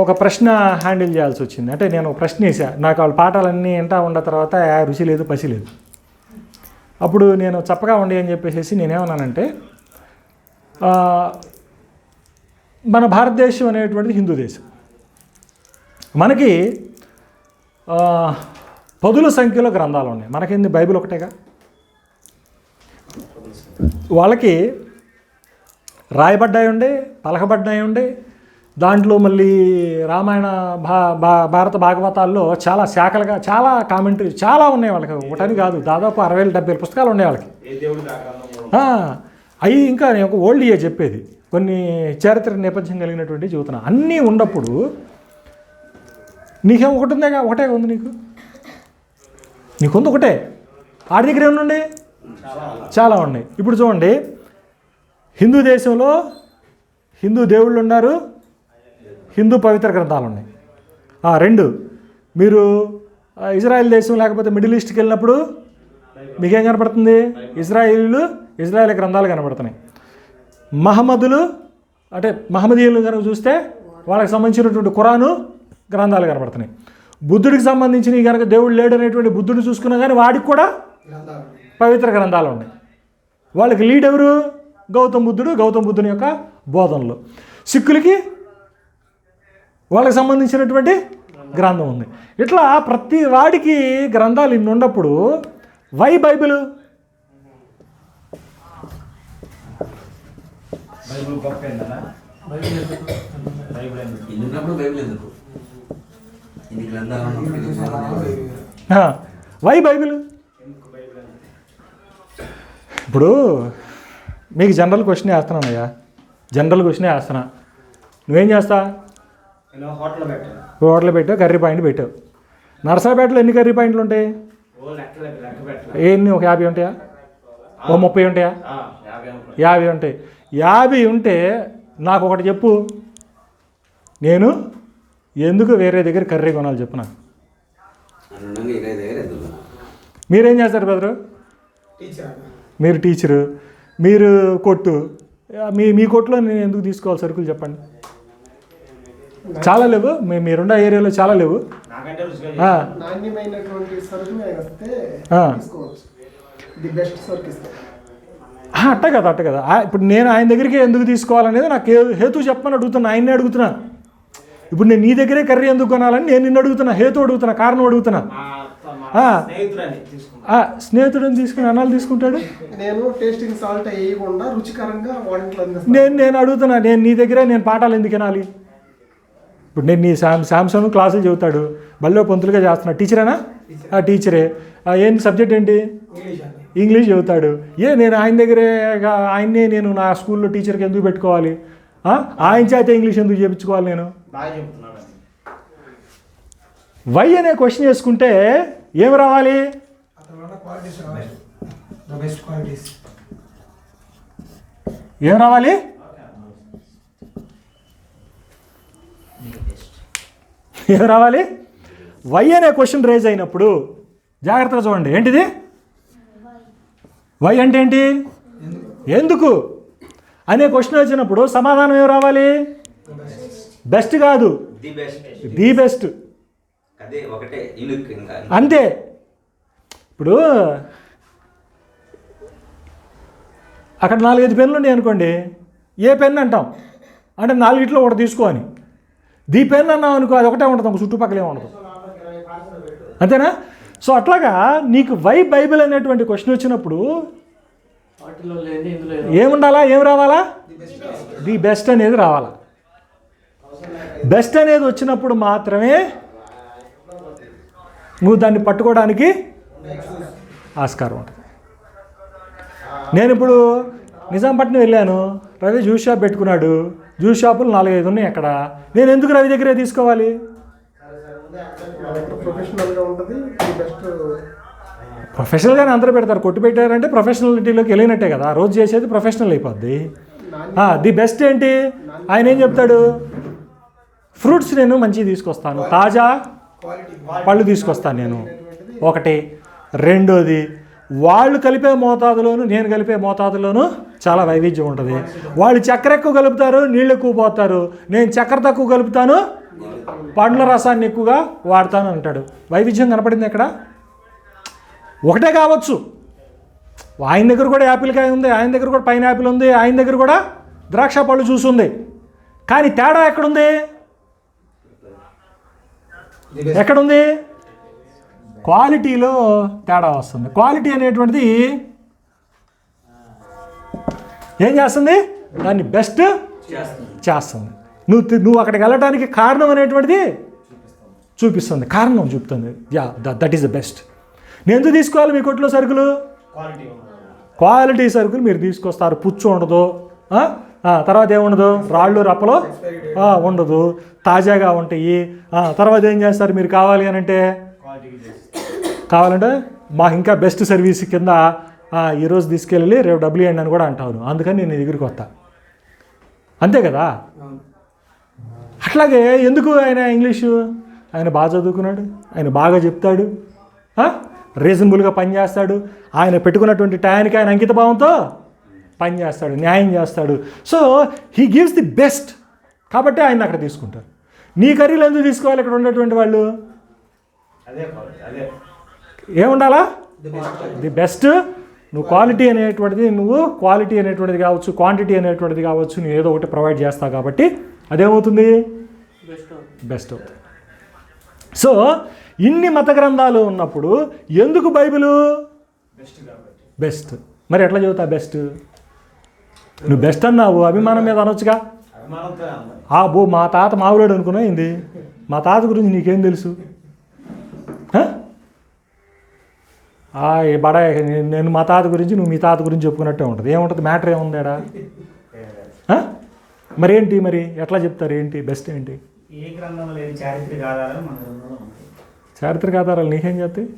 ఒక ప్రశ్న హ్యాండిల్ చేయాల్సి వచ్చింది. అంటే నేను ప్రశ్న వేసా, నాకు వాళ్ళ పాఠాలన్నీ ఎంటా ఉన్న తర్వాత రుచి లేదు పసి లేదు. అప్పుడు నేను చప్పగా ఉండి అని చెప్పేసి నేనేమన్నానంటే, మన భారతదేశం అనేటువంటిది హిందూ దేశం. మనకి పదుల సంఖ్యలో గ్రంథాలు ఉన్నాయి. మనకేంది బైబిల్ ఒకటేగా. వాళ్ళకి రాయబడ్డాయి ఉండే, పలకబడ్డాయి ఉండే. దాంట్లో మళ్ళీ రామాయణ భారత భాగవతాల్లో చాలా శాఖలుగా చాలా కామెంటరీ చాలా ఉన్నాయి వాళ్ళకి. ఒకటని కాదు, దాదాపు 60,000-70,000 పుస్తకాలు ఉన్నాయి వాళ్ళకి. అవి ఇంకా నేను ఒక ఓల్డ్ ఇయర్ చెప్పేది, కొన్ని చారిత్రక నేపథ్యం కలిగినటువంటి చెబుతున్నా. అన్నీ ఉన్నప్పుడు నీకేం ఒకటి ఉందేగా, ఒకటే ఉంది నీకుంది ఒకటే. ఆడి దగ్గర ఏమన్నా చాలా ఉన్నాయి. ఇప్పుడు చూడండి, హిందూ దేశంలో హిందూ దేవుళ్ళు ఉన్నారు, హిందూ పవిత్ర గ్రంథాలు ఉన్నాయి. 2 మీరు ఇజ్రాయెల్ దేశం లేకపోతే మిడిల్ ఈస్ట్కి వెళ్ళినప్పుడు మీకేం కనపడుతుంది? ఇజ్రాయేల్ గ్రంథాలు కనపడుతున్నాయి. మహమ్మదీయులు కనుక చూస్తే వాళ్ళకి సంబంధించినటువంటి ఖురాను గ్రంథాలు కనపడుతున్నాయి. బుద్ధుడికి సంబంధించిన కనుక దేవుడు లేడు అనేటువంటి బుద్ధుడిని చూసుకున్నా కానీ వాడికి కూడా పవిత్ర గ్రంథాలు ఉన్నాయి. వాళ్ళకి లీడ్ ఎవరు? గౌతమ్ బుద్ధుని యొక్క బోధనలు. సిక్కులకి వాళ్ళకి సంబంధించినటువంటి గ్రంథం ఉంది. ఇట్లా ప్రతి వాడికి గ్రంథాలు ఇన్ని ఉన్నప్పుడు వై బైబిల్? Why Bible? ఇప్పుడు మీకు జనరల్ క్వశ్చనే వేస్తున్నానయ్యా, నువ్వేం చేస్తా? హోటల్ పెట్టావు, కర్రీ పాయింట్ పెట్టావు. నర్సాపేటలో ఎన్ని కర్రీ పాయింట్లు ఉంటాయి? ఎన్ని? ఒక 50 ఉంటాయా? ఓ 30 ఉంటాయా? 50 ఉంటాయి. 50 ఉంటే నాకు ఒకటి చెప్పు, నేను ఎందుకు వేరే దగ్గర కర్రీ కొనాలి చెప్పు నాకు. మీరేం చేస్తారు బ్రదరు? మీరు టీచరు, మీరు కొట్టు, మీ కొట్టులో నేను ఎందుకు తీసుకోవాలి సరుకులు చెప్పండి? చాలా లేవు, మీరున్న ఏరియాలో చాలా లేవు. అట్ట కదా. ఇప్పుడు నేను ఆయన దగ్గరికి ఎందుకు తీసుకోవాలనేది నాకు హేతు చెప్పమని అడుగుతున్నా, ఆయన్నే అడుగుతున్నా. ఇప్పుడు నేను నీ దగ్గరే కర్రీ ఎందుకు కొనాలని నేను నిన్ను అడుగుతున్నా, హేతు అడుగుతున్నా, కారణం అడుగుతున్నా. స్నేహితుడిని తీసుకుని అన్నాలు తీసుకుంటాడు. నేను అడుగుతున్నా, నేను నీ దగ్గరే నేను పాఠాలు ఎందుకు వినాలి? ఇప్పుడు నేను నీ శాంసంగ్ క్లాసులు చెబుతాడు, బల్లో పొంతులుగా చేస్తున్నా. టీచరేనా? టీచరే. ఏంటి సబ్జెక్ట్ ఏంటి? ఇంగ్లీష్ చెబుతాడు. నేను ఆయన దగ్గరే ఆయన్నే నేను నా స్కూల్లో టీచర్కి ఎందుకు పెట్టుకోవాలి? ఆయన చేత ఇంగ్లీష్ ఎందుకు చేయించుకోవాలి నేను? వై అనే క్వశ్చన్ వేసుకుంటే ఏమి రావాలి? ఏం రావాలి? వై అనే క్వశ్చన్ రేజ్ అయినప్పుడు జాగ్రత్తగా చూడండి. ఏంటిది? వై అంటే ఏంటి? ఎందుకు అనే క్వశ్చన్ వచ్చినప్పుడు సమాధానం ఏం రావాలి? బెస్ట్ కాదు, ది బెస్ట్. అంతే. ఇప్పుడు అక్కడ 4-5 పెన్నులు ఉన్నాయి అనుకోండి, ఏ పెన్ అంటాం అంటే 4 ఒకటి తీసుకో అని. ది పెన్ అన్నాం అనుకో, అది ఒకటే ఉంటుంది, చుట్టుపక్కలే ఉండదు. అంతేనా? సో అట్లాగా నీకు వై బైబిల్ అనేటువంటి క్వశ్చన్ వచ్చినప్పుడు ఏముండాలా? ఏం రావాలా? ది బెస్ట్ అనేది రావాలా. బెస్ట్ అనేది వచ్చినప్పుడు మాత్రమే నువ్వు దాన్ని పట్టుకోవడానికి ఆస్కారం ఉంటుంది. నేను ఇప్పుడు నిజాంపట్నం వెళ్ళాను, రవి జ్యూస్ షాప్ పెట్టుకున్నాడు, జ్యూస్ షాపులు 4-5 ఉన్నాయి అక్కడ. నేను ఎందుకు రవి దగ్గరే తీసుకోవాలి? ప్రొఫెషనల్గానే అందరూ పెడతారు. కొట్టు పెట్టారంటే ప్రొఫెషనాలిటీలోకి వెళ్ళినట్టే కదా. రోజు చేసేది ప్రొఫెషనల్ అయిపోద్ది. ది బెస్ట్ ఏంటి? ఆయన ఏం చెప్తాడు? ఫ్రూట్స్ నేను మంచిగా తీసుకొస్తాను, తాజా పళ్ళు తీసుకొస్తాను నేను, ఒకటి. రెండోది, వాళ్ళు కలిపే మోతాదులోను నేను కలిపే మోతాదులోను చాలా వైవిధ్యం ఉంటుంది. వాళ్ళు చక్కెర ఎక్కువ కలుపుతారు, నీళ్ళు ఎక్కువ పోతారు. నేను చక్కెర తక్కువ కలుపుతాను, పండ్ల రసాన్ని ఎక్కువగా వాడతాను అంటాడు. వైవిధ్యం కనపడింది ఎక్కడ? ఒకటే కావచ్చు. ఆయన దగ్గర కూడా యాపిల్కాయ ఉంది, ఆయన దగ్గర కూడా పైనాపిల్ ఉంది, ఆయన దగ్గర కూడా ద్రాక్ష పళ్ళు జ్యూస్ ఉంది. కానీ తేడా ఎక్కడుంది? ఎక్కడుంది? క్వాలిటీలో తేడా వస్తుంది. క్వాలిటీ అనేటువంటిది ఏం చేస్తుంది? దాన్ని బెస్ట్ చేస్తుంది. నువ్వు అక్కడికి వెళ్ళడానికి కారణం అనేటువంటిది చూపిస్తుంది, కారణం చూపుతుంది. That is the best. నేను ఎందుకు తీసుకోవాలి మీ కొట్లో సరుకులు? క్వాలిటీ సరుకులు మీరు తీసుకొస్తారు. పుచ్చు ఉండదు, తర్వాత ఏముండదు, రాళ్ళు రప్పలు ఉండదు, తాజాగా ఉంటాయి. తర్వాత ఏం చేస్తారు మీరు కావాలి అని అంటే? కావాలంటే మాకు ఇంకా బెస్ట్ సర్వీస్ కింద ఈరోజు తీసుకెళ్ళి రేపు డబ్బులు ఇవ్వండి అని కూడా అంటాను. అందుకని నేను నీ దగ్గరికి వస్తా. అంతే కదా. అట్లాగే ఎందుకు ఆయన ఇంగ్లీషు? ఆయన బాగా చదువుకున్నాడు, ఆయన బాగా చెప్తాడు, రీజనబుల్గా పనిచేస్తాడు, ఆయన పెట్టుకున్నటువంటి టయానికి ఆయన అంకిత భావంతో పనిచేస్తాడు, న్యాయం చేస్తాడు. So he gives the best. కాబట్టి ఆయన అక్కడ తీసుకుంటారు. నీ కర్రీలు ఎందుకు తీసుకోవాలి? ఇక్కడ ఉన్నటువంటి వాళ్ళు ఏముండాలా? The best. నువ్వు క్వాలిటీ అనేటువంటిది కావచ్చు, క్వాంటిటీ అనేటువంటిది కావచ్చు, నువ్వు ఏదో ఒకటి ప్రొవైడ్ చేస్తావు కాబట్టి అదేమవుతుంది? బెస్ట్ అవుతుంది. సో ఇన్ని మత గ్రంథాలు ఉన్నప్పుడు ఎందుకు బైబిలు బెస్ట్? మరి ఎట్లా చదువుతా బెస్ట్? నువ్వు బెస్ట్ అన్నావు, అభిమానం మీద అనొచ్చుగా. మా తాత మావులాడు అనుకున్నా ఏంది? మా తాత గురించి నీకేం తెలుసు? బడా నేను మా తాత గురించి నువ్వు మీ తాత గురించి చెప్పుకున్నట్టే ఉంటుంది. ఏముంటుంది? మ్యాటర్ ఏముందాడా? మరేంటి? మరి ఎట్లా చెప్తారు? ఏంటి బెస్ట్? ఏంటి చారిత్రక ఆధారాలు నీకేం చెప్తాయి?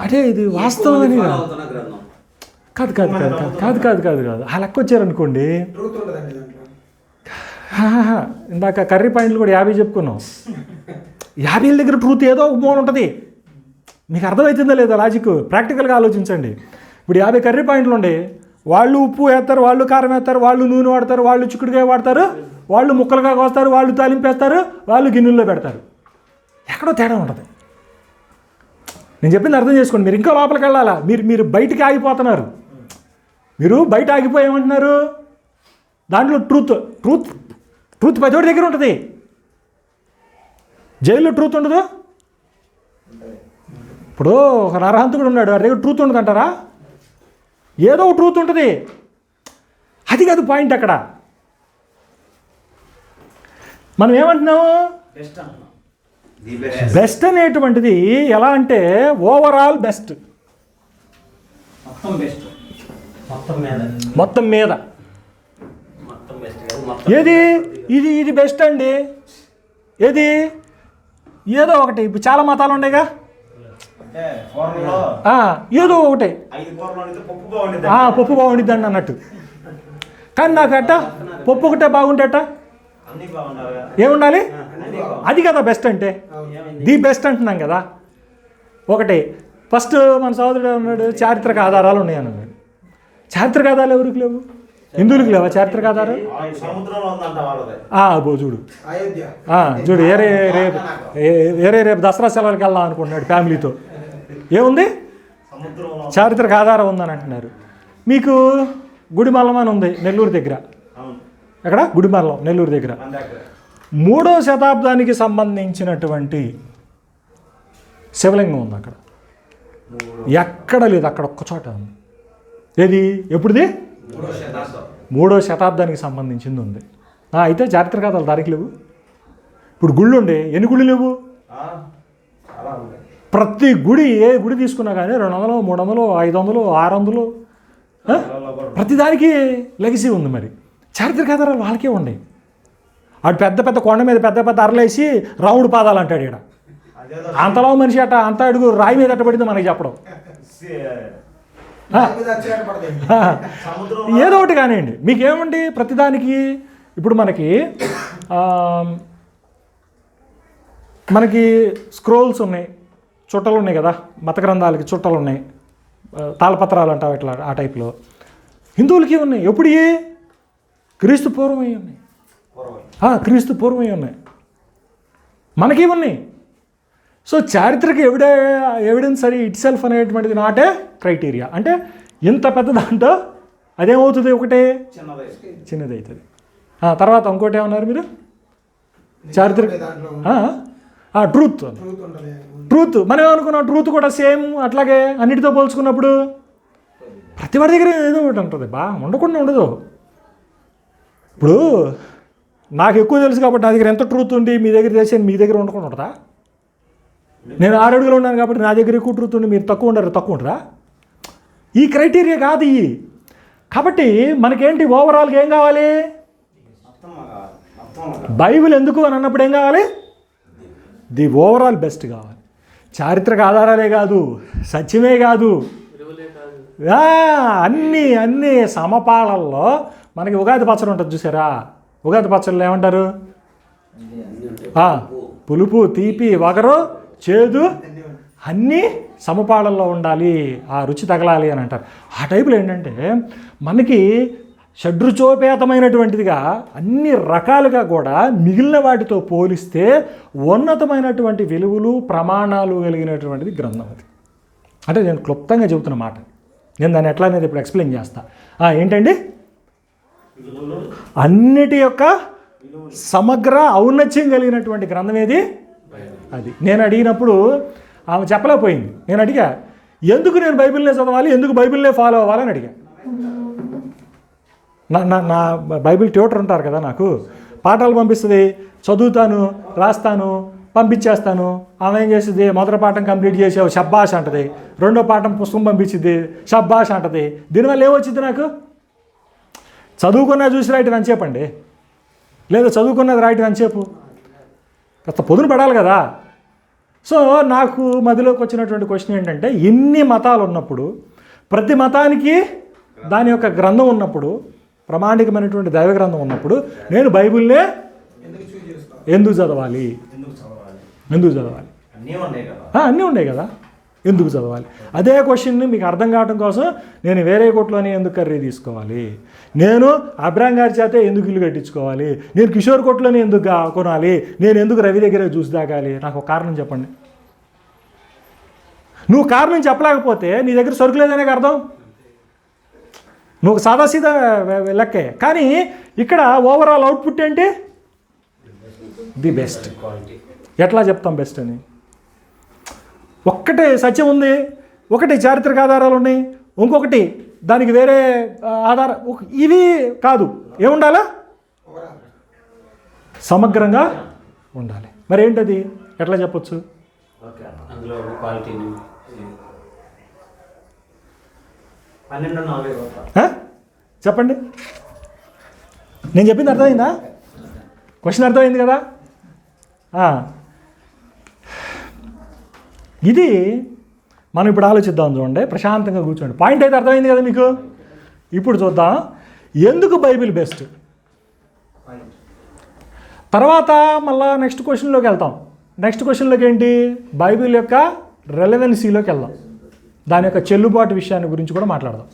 అదే ఇది వాస్తవం అని కాదు కాదు కాదు కాదు కాదు కాదు కాదు కాదు ఆ లెక్క వచ్చారనుకోండి. ఇందాక కర్రీ పాయింట్లు కూడా 50 చెప్పుకున్నాం. 50 దగ్గర ట్రూత్ ఏదో ఒక మూల ఉంటుంది. మీకు అర్థమవుతుందో లేదో లాజిక్? ప్రాక్టికల్గా ఆలోచించండి. ఇప్పుడు 50 కర్రీ పాయింట్లు ఉండే, వాళ్ళు ఉప్పు వేస్తారు, వాళ్ళు కారం వేస్తారు, వాళ్ళు నూనె వాడతారు, వాళ్ళు చిక్కుడుకాయ వాడతారు, వాళ్ళు ముక్కలుగా కోస్తారు, వాళ్ళు తాలింపేస్తారు, వాళ్ళు గిన్నెల్లో పెడతారు. ఎక్కడో తేడా ఉంటుంది. నేను చెప్పింది అర్థం చేసుకోండి. మీరు ఇంకా లోపలికి వెళ్ళాలా? మీరు బయటికి ఆగిపోతున్నారు. మీరు బయట ఆగిపోయేమంటున్నారు? దాంట్లో ట్రూత్ 10 దగ్గర ఉంటుంది. జైల్లో ట్రూత్ ఉండదు. ఇప్పుడు ఒక నరహంతకుడు ఉన్నాడు, వాడి దగ్గర ట్రూత్ ఉండదు అంటారా? ఏదో ఒక ట్రూత్ ఉంటుంది. అది కాదు పాయింట్ అక్కడ. మనం ఏమంటున్నాము? బెస్ట్ అనేటువంటిది ఎలా అంటే ఓవరాల్ బెస్ట్, మొత్తం మీద. ఏది ఇది బెస్ట్ అండి? ఏది? ఏదో ఒకటి. ఇప్పుడు చాలా మతాలు ఉండేగా, ఏదో ఒకటి పప్పు బాగుండిద్ది అండి అన్నట్టు. కానీ నాకు అట్ట పప్పు ఒకటే బాగుంటేట ఏముండాలి? అది కదా బెస్ట్ అంటే. ది బెస్ట్ అంటున్నాం కదా. ఒకటి ఫస్ట్ మన సోదరుడు ఉన్నాడు, చారిత్రక ఆధారాలు ఉన్నాయన్నాడు. చారిత్రక ఆధారాలు ఎవరికి లేవు? హిందువులకు లేవా చారిత్రక ఆధారాలు? చూడు చూడు రేపు దసరా సెలవులకి వెళ్దాం అనుకుంటున్నాడు ఫ్యామిలీతో. ఏముంది? చారిత్రక ఆధారం ఉందని అంటున్నారు. మీకు గుడిమల్లం అని ఉంది నెల్లూరు దగ్గర. ఎక్కడ? గుడిమల్లం, నెల్లూరు దగ్గర. 3వ శతాబ్దానికి సంబంధించినటువంటి శివలింగం ఉంది అక్కడ. ఎక్కడ లేదు, అక్కడ ఒక్క చోట ఉంది. ఏది? ఎప్పుడుది? 3వ శతాబ్దానికి సంబంధించింది ఉంది. అయితే చారిత్రక ఆధారాలు దానికి లేవు. ఇప్పుడు గుళ్ళు ఉండే, ఎన్ని గుళ్ళు లేవు? ప్రతి గుడి, ఏ గుడి తీసుకున్నా కానీ 200, 300, 500, 600 ప్రతిదానికి లెగసీ ఉంది. మరి చారిత్రక ఆధారాలు వాళ్ళకే ఉన్నాయి. అటు పెద్ద పెద్ద కొండ మీద పెద్ద పెద్ద అరలేసి రాముడు పాదాలు అంటాడు. ఇక్కడ అంతలో మనిషి అట్ట అంత అడుగు రాయి మీద అట్టబడింది మనకి చెప్పడం. ఏదో ఒకటి కానివ్వండి, మీకేమండి ప్రతిదానికి. ఇప్పుడు మనకి స్క్రోల్స్ ఉన్నాయి, చుట్టలు ఉన్నాయి కదా, మత గ్రంథాలకి చుట్టలు ఉన్నాయి, తాళపత్రాలు అంటావు ఇట్లా ఆ టైప్లో. హిందువులకి ఉన్నాయి. ఎప్పుడు క్రీస్తు పూర్వమై ఉన్నాయి, క్రీస్తు పూర్వమై ఉన్నాయి, మనకి ఉన్నాయి. సో చారిత్రక ఎవిడెన్స్ అది ఇట్ సెల్ఫ్ అనేటువంటిది నాటే క్రైటీరియా. అంటే ఇంత పెద్ద దాంట్లో అదేమవుతుంది, ఒకటే చిన్నది అవుతుంది. తర్వాత ఇంకోటి ఏమన్నారు మీరు, చారిత్రక ట్రూత్ మనం ఏమనుకున్నాం, ట్రూత్ కూడా సేమ్ అట్లాగే అన్నిటితో పోల్చుకున్నప్పుడు ప్రతి వాడి దగ్గర ఏదో ఒకటి ఉంటుంది, ఉండకుండా ఉండదు. ఇప్పుడు నాకు ఎక్కువ తెలుసు కాబట్టి నా దగ్గర ఎంత ట్రూత్ ఉంది, మీ దగ్గర తెలిసి మీ దగ్గర ఉండకుండా ఉంటుందా? నేను 6 అడుగులు ఉన్నాను కాబట్టి నా దగ్గర ఎక్కువ ట్రూత్ ఉండి మీరు తక్కువ ఉంటుందా? ఈ క్రైటీరియా కాదు ఇవి. కాబట్టి మనకేంటి, ఓవరాల్గా ఏం కావాలి, బైబిల్ ఎందుకు అని అన్నప్పుడు ఏం కావాలి, ది ఓవరాల్ బెస్ట్ కావాలి. చారిత్రక ఆధారాలే కాదు, సత్యమే కాదు, అన్నీ సమపాళల్లో. మనకి ఉగాది పచ్చడి ఉంటుంది చూసారా, ఉగాది పచ్చడిలో ఏమంటారు, పులుపు, తీపి, వగరు, చేదు అన్నీ సమపాళల్లో ఉండాలి, ఆ రుచి తగలాలి అని అంటారు. ఆ టైపులో ఏంటంటే మనకి షడ్రుచోపేతమైనటువంటిదిగా అన్ని రకాలుగా కూడా మిగిలిన వాటితో పోలిస్తే ఉన్నతమైనటువంటి విలువలు ప్రమాణాలు కలిగినటువంటిది గ్రంథం అది. అంటే నేను క్లుప్తంగా చెబుతున్న మాట, నేను దాన్ని ఎట్లా అనేది ఇప్పుడు ఎక్స్ప్లెయిన్ చేస్తా. ఏంటండి, అన్నిటి యొక్క సమగ్ర ఔన్నత్యం కలిగినటువంటి గ్రంథం ఏది అది. నేను అడిగినప్పుడు ఆమె చెప్పలేకపోయింది. నేను అడిగా, ఎందుకు నేను బైబిల్నే చదవాలి, ఎందుకు బైబిల్నే ఫాలో అవ్వాలని అడిగా. నా బైబిల్ ట్యూటర్ ఉంటారు కదా, నాకు పాఠాలు పంపిస్తుంది, చదువుతాను, రాస్తాను, పంపించేస్తాను. ఆమె ఏం చేస్తుంది, మొదటి పాఠం కంప్లీట్ చేసావు షబ్బాష్ అంటది, రెండో పాఠం పుస్తకం పంపించింది షబ్బాష్ అంటది. దీనివల్ల ఏమొచ్చింది, నాకు చదువుకున్నది చూసి రాయటం అని చెప్పండి, లేదా చదువుకున్నది రాయటం అని చెప్పు, కాస్త పొదును పడాలి కదా. సో నాకు మదిలోకి వచ్చినటువంటి క్వశ్చన్ ఏంటంటే, ఇన్ని మతాలు ఉన్నప్పుడు, ప్రతి మతానికి దాని యొక్క గ్రంథం ఉన్నప్పుడు, ప్రామాణికమైనటువంటి దైవ గ్రంథం ఉన్నప్పుడు, నేను బైబిల్నే ఎందుకు చదవాలి? అన్నీ ఉన్నాయి కదా, ఎందుకు చదవాలి? అదే క్వశ్చన్ని మీకు అర్థం కావడం కోసం నేను వేరే కోట్లోనే ఎందుకు కర్రీ తీసుకోవాలి, నేను అబ్రాం గారి చేతే ఎందుకు ఇల్లు కట్టించుకోవాలి, నేను కిషోర్ కోట్లోనే ఎందుకు కొనాలి, నేను ఎందుకు రవి దగ్గర చూసి దాగాలి? నాకు ఒక కారణం చెప్పండి. నువ్వు కారణం చెప్పలేకపోతే నీ దగ్గర సరుకు లేదనే అర్థం. నువ్వు సాదాసీదా లెక్కే. కానీ ఇక్కడ ఓవరాల్ అవుట్పుట్ ఏంటి, ది బెస్ట్. ఎట్లా చెప్తాం బెస్ట్ అని? ఒక్కటే సత్యం ఉంది, ఒకటి చారిత్రక ఆధారాలు ఉన్నాయి, ఇంకొకటి దానికి వేరే ఆధారం. ఇవి కాదు, ఏముండాలా, సమగ్రంగా ఉండాలి. మరి ఏంటది, ఎట్లా చెప్పొచ్చు? చెప్పండి, నేను చెప్పింది అర్థమైందా? క్వశ్చన్ అర్థమైంది కదా? ఇది మనం ఇప్పుడు ఆలోచిద్దాం. చూడండి, ప్రశాంతంగా కూర్చోండి. పాయింట్ అయితే అర్థమైంది కదా మీకు? ఇప్పుడు చూద్దాం ఎందుకు బైబిల్ బెస్ట్. తర్వాత మళ్ళా నెక్స్ట్ క్వశ్చన్లోకి వెళ్తాం. నెక్స్ట్ క్వశ్చన్లోకి ఏంటి, బైబిల్ యొక్క రెలవెన్సీలోకి వెళ్దాం, దాని యొక్క చెల్లుబాటు విషయాన్ని గురించి కూడా మాట్లాడదాం.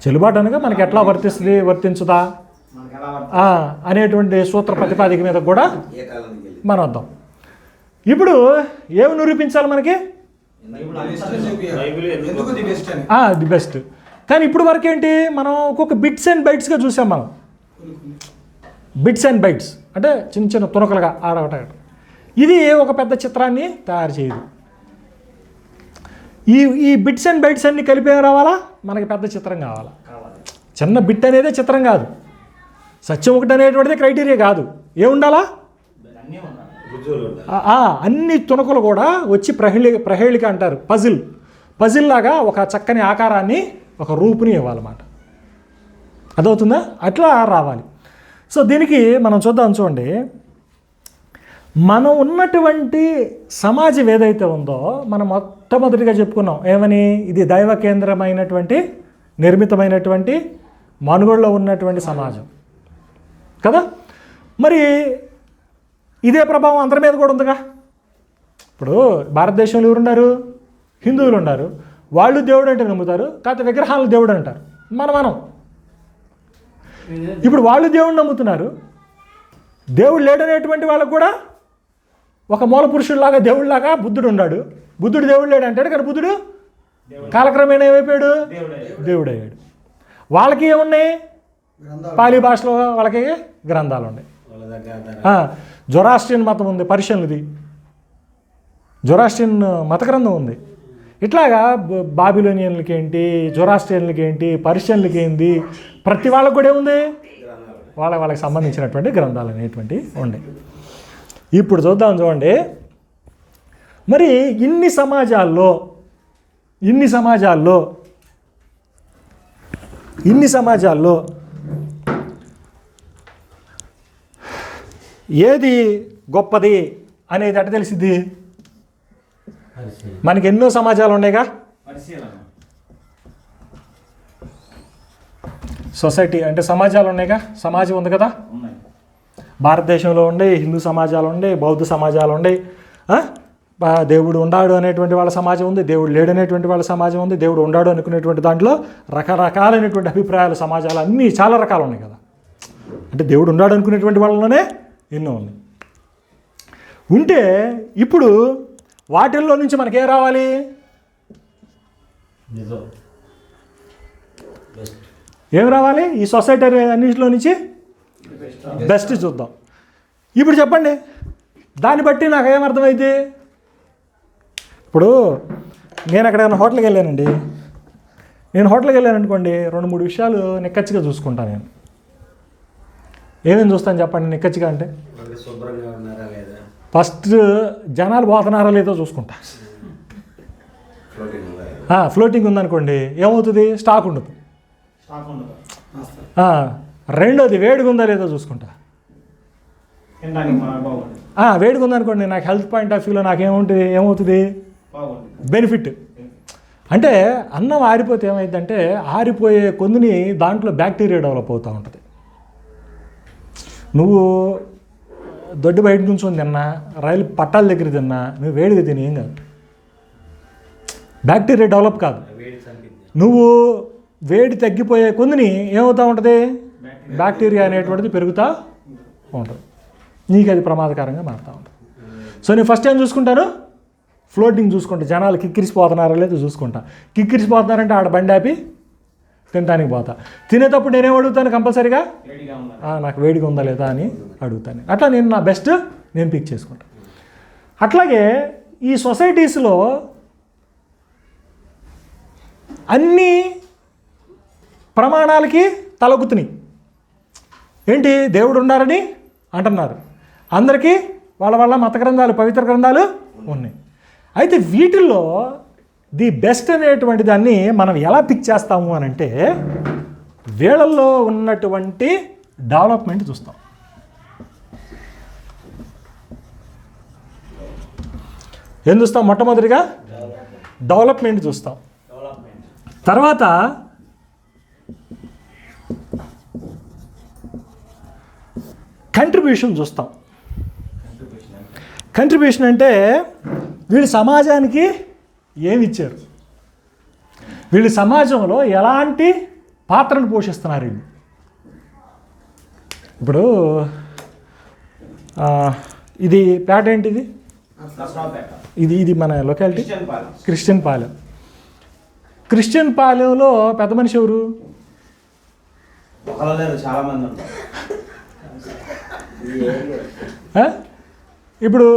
చెల్లుబాటు అనగా మనకి ఎట్లా వర్తిస్తుంది, వర్తించుదా అనేటువంటి సూత్ర ప్రతిపాదిక మీద కూడా మనం వద్దాం. ఇప్పుడు ఏమి నిరూపించాలి మనకి, ది బెస్ట్. కానీ ఇప్పుడు వరకు ఏంటి, మనం ఒక్కొక్క బిట్స్ అండ్ బైట్స్గా చూసాం. మనం బిట్స్ అండ్ బైట్స్ అంటే చిన్న చిన్న తునకలుగా ఆడగట. ఇది ఒక పెద్ద చిత్రాన్ని తయారు చేయదు. ఈ బిట్స్ అండ్ బైట్స్ అన్ని కలిపే రావాలా, మనకి పెద్ద చిత్రం కావాలా? చిన్న బిట్ అనేదే చిత్రం కాదు, సత్యం ఒకటి అనేటువంటిది క్రైటీరియా కాదు. ఏముండాలా, అన్ని తునకలు కూడా వచ్చి ప్రహేళిక అంటారు, పజిల్ లాగా ఒక చక్కని ఆకారాన్ని, ఒక రూపుని ఇవ్వాలన్నమాట. అదవుతుందా? అట్లా రావాలి. సో దీనికి మనం చూడండి, మనం ఉన్నటువంటి సమాజం ఏదైతే ఉందో మనం మొట్టమొదటిగా చెప్పుకున్నాం ఏమని, ఇది దైవ కేంద్రమైనటువంటి నిర్మితమైనటువంటి మనుగడలో ఉన్నటువంటి సమాజం కదా. మరి ఇదే ప్రభావం అందరి మీద కూడా ఉందిగా. ఇప్పుడు భారతదేశంలో ఎవరున్నారు? హిందువులు ఉన్నారు. వాళ్ళు దేవుడు అంటే నమ్ముతారు, కాకపోతే విగ్రహాలను దేవుడు అంటారు. మనం ఇప్పుడు వాళ్ళు దేవుడు నమ్ముతున్నారు, దేవుడు లేడనేటువంటి వాళ్ళకు కూడా ఒక మూల పురుషుడిలాగా దేవుడిలాగా బుద్ధుడు ఉన్నాడు. బుద్ధుడు దేవుడు లేడు అంటాడు, కానీ బుద్ధుడు కాలక్రమేణా ఏమైపోయాడు? దేవుడు అయ్యాడు. వాళ్ళకి ఏమున్నాయి? పాలీ భాషలో వాళ్ళకి గ్రంథాలు ఉన్నాయి. జొరాస్ట్రియన్ మతం ఉంది, పర్షియన్ది జొరాస్ట్రియన్ మత గ్రంథం ఉంది. ఇట్లాగా బాబిలోనియన్లకి ఏంటి, జొరాస్ట్రియన్లకి ఏంటి, పర్షియన్లకి ఏంటి, ప్రతి వాళ్ళకు కూడా ఏముంది? వాళ్ళకి సంబంధించినటువంటి గ్రంథాలు అనేటువంటివి ఉన్నాయి. ఇప్పుడు చూడండి, మరి ఇన్ని సమాజాల్లో ఏది గొప్పది అనేది ఎట్ట తెలిసిద్ది? మనకి ఎన్నో సమాజాలు ఉన్నాయిగా. సొసైటీ అంటే సమాజాలు ఉన్నాయిగా, సమాజం ఉంది కదా. భారతదేశంలో ఉండే హిందూ సమాజాలు ఉండే, బౌద్ధ సమాజాలు ఉండే, దేవుడు ఉండాడు అనేటువంటి వాళ్ళ సమాజం ఉంది, దేవుడు లేడనేటువంటి వాళ్ళ సమాజం ఉంది, దేవుడు ఉండాడు అనుకునేటువంటి దాంట్లో రకరకాలైనటువంటి అభిప్రాయాలు సమాజాలు అన్నీ చాలా రకాలు ఉన్నాయి కదా. అంటే దేవుడు ఉండాడు అనుకునేటువంటి వాళ్ళలోనే ఎన్నో ఉన్నాయి. ఉంటే ఇప్పుడు వాటిల్లో నుంచి మనకేం రావాలి? ఏం రావాలి? ఈ సొసైటీ అన్నింటిలో నుంచి బెస్ట్ చూద్దాం. ఇప్పుడు చెప్పండి, దాన్ని బట్టి నాకు ఏమర్థమైంది? ఇప్పుడు నేను ఎక్కడైనా హోటల్కి వెళ్ళానండి, నేను హోటల్కి వెళ్ళాను అనుకోండి, 2-3 విషయాలు నిక్కచ్చిగా చూసుకుంటాను. నేను ఏమేమి చూస్తాను చెప్పండి నిక్కచ్చిగా అంటే? ఫస్ట్ జనాలు పోతున్నారా లేదో చూసుకుంటా. ఫ్లోటింగ్ ఉందనుకోండి ఏమవుతుంది? స్టాక్ ఉండదు. రెండోది వేడిగా ఉందా లేదో చూసుకుంటా. వేడిగా ఉందనుకోండి, నాకు హెల్త్ పాయింట్ ఆఫ్ వ్యూలో నాకు ఏమవుతుంది? బెనిఫిట్. అంటే అన్నం ఆరిపోతే ఏమైందంటే, ఆరిపోయే కొందిని దాంట్లో బ్యాక్టీరియా డెవలప్ అవుతూ ఉంటుంది. నువ్వు దొడ్డి బయట నుంచి తిన్నా, రైలు పట్టాల దగ్గర తిన్నా, నువ్వు వేడిగా తిని ఏం కాదు, బ్యాక్టీరియా డెవలప్ కాదు. నువ్వు వేడి తగ్గిపోయే కొందిని ఏమవుతూ ఉంటుంది? బ్యాక్టీరియా అనేటువంటిది పెరుగుతూ ఉంటుంది, నీకు అది ప్రమాదకరంగా మారుతూ ఉంటుంది. సో నేను ఫస్ట్ ఏం చూసుకుంటాను? ఫ్లోటింగ్ చూసుకుంటా. జనాలు కిక్కిరిసిపోతున్నారా లేదో చూసుకుంటా. కిక్కిరిసిపోతున్నారంటే ఆడ బండి ఆపి తినడానికి పోతా. తినేటప్పుడు నేనేం అడుగుతాను? కంపల్సరీగా నాకు వేడిగా ఉందా లేదా అని అడుగుతాను. అట్లా నేను నా బెస్ట్ నేను పిక్ చేసుకుంటాను. అట్లాగే ఈ సొసైటీస్లో అన్ని ప్రమాణాలకి తలగుతున్నాయి. ఏంటి? దేవుడు ఉన్నారని అంటున్నారు, అందరికీ వాళ్ళ మత గ్రంథాలు, పవిత్ర గ్రంథాలు ఉన్నాయి. అయితే వీటిల్లో ది బెస్ట్ అనేటువంటి దాన్ని మనం ఎలా పిక్ చేస్తాము అని అంటే, వీళ్ళల్లో ఉన్నటువంటి డెవలప్మెంట్ చూస్తాం. ఏం చూస్తాం? మొట్టమొదటిగా డెవలప్మెంట్ చూస్తాం. తర్వాత కంట్రిబ్యూషన్ చూస్తాం. కంట్రిబ్యూషన్ అంటే వీళ్ళు సమాజానికి ఏమి ఇచ్చారు, వీళ్ళు సమాజంలో ఎలాంటి పాత్రను పోషిస్తున్నారు. వీళ్ళు ఇప్పుడు ఇది పేట ఏంటిది? ఇది మన లొకాలిటీ క్రిస్టియన్ పాలెం. క్రిస్టియన్ పాలెంలో పెద్ద మనిషి ఎవరు? ఇప్పుడు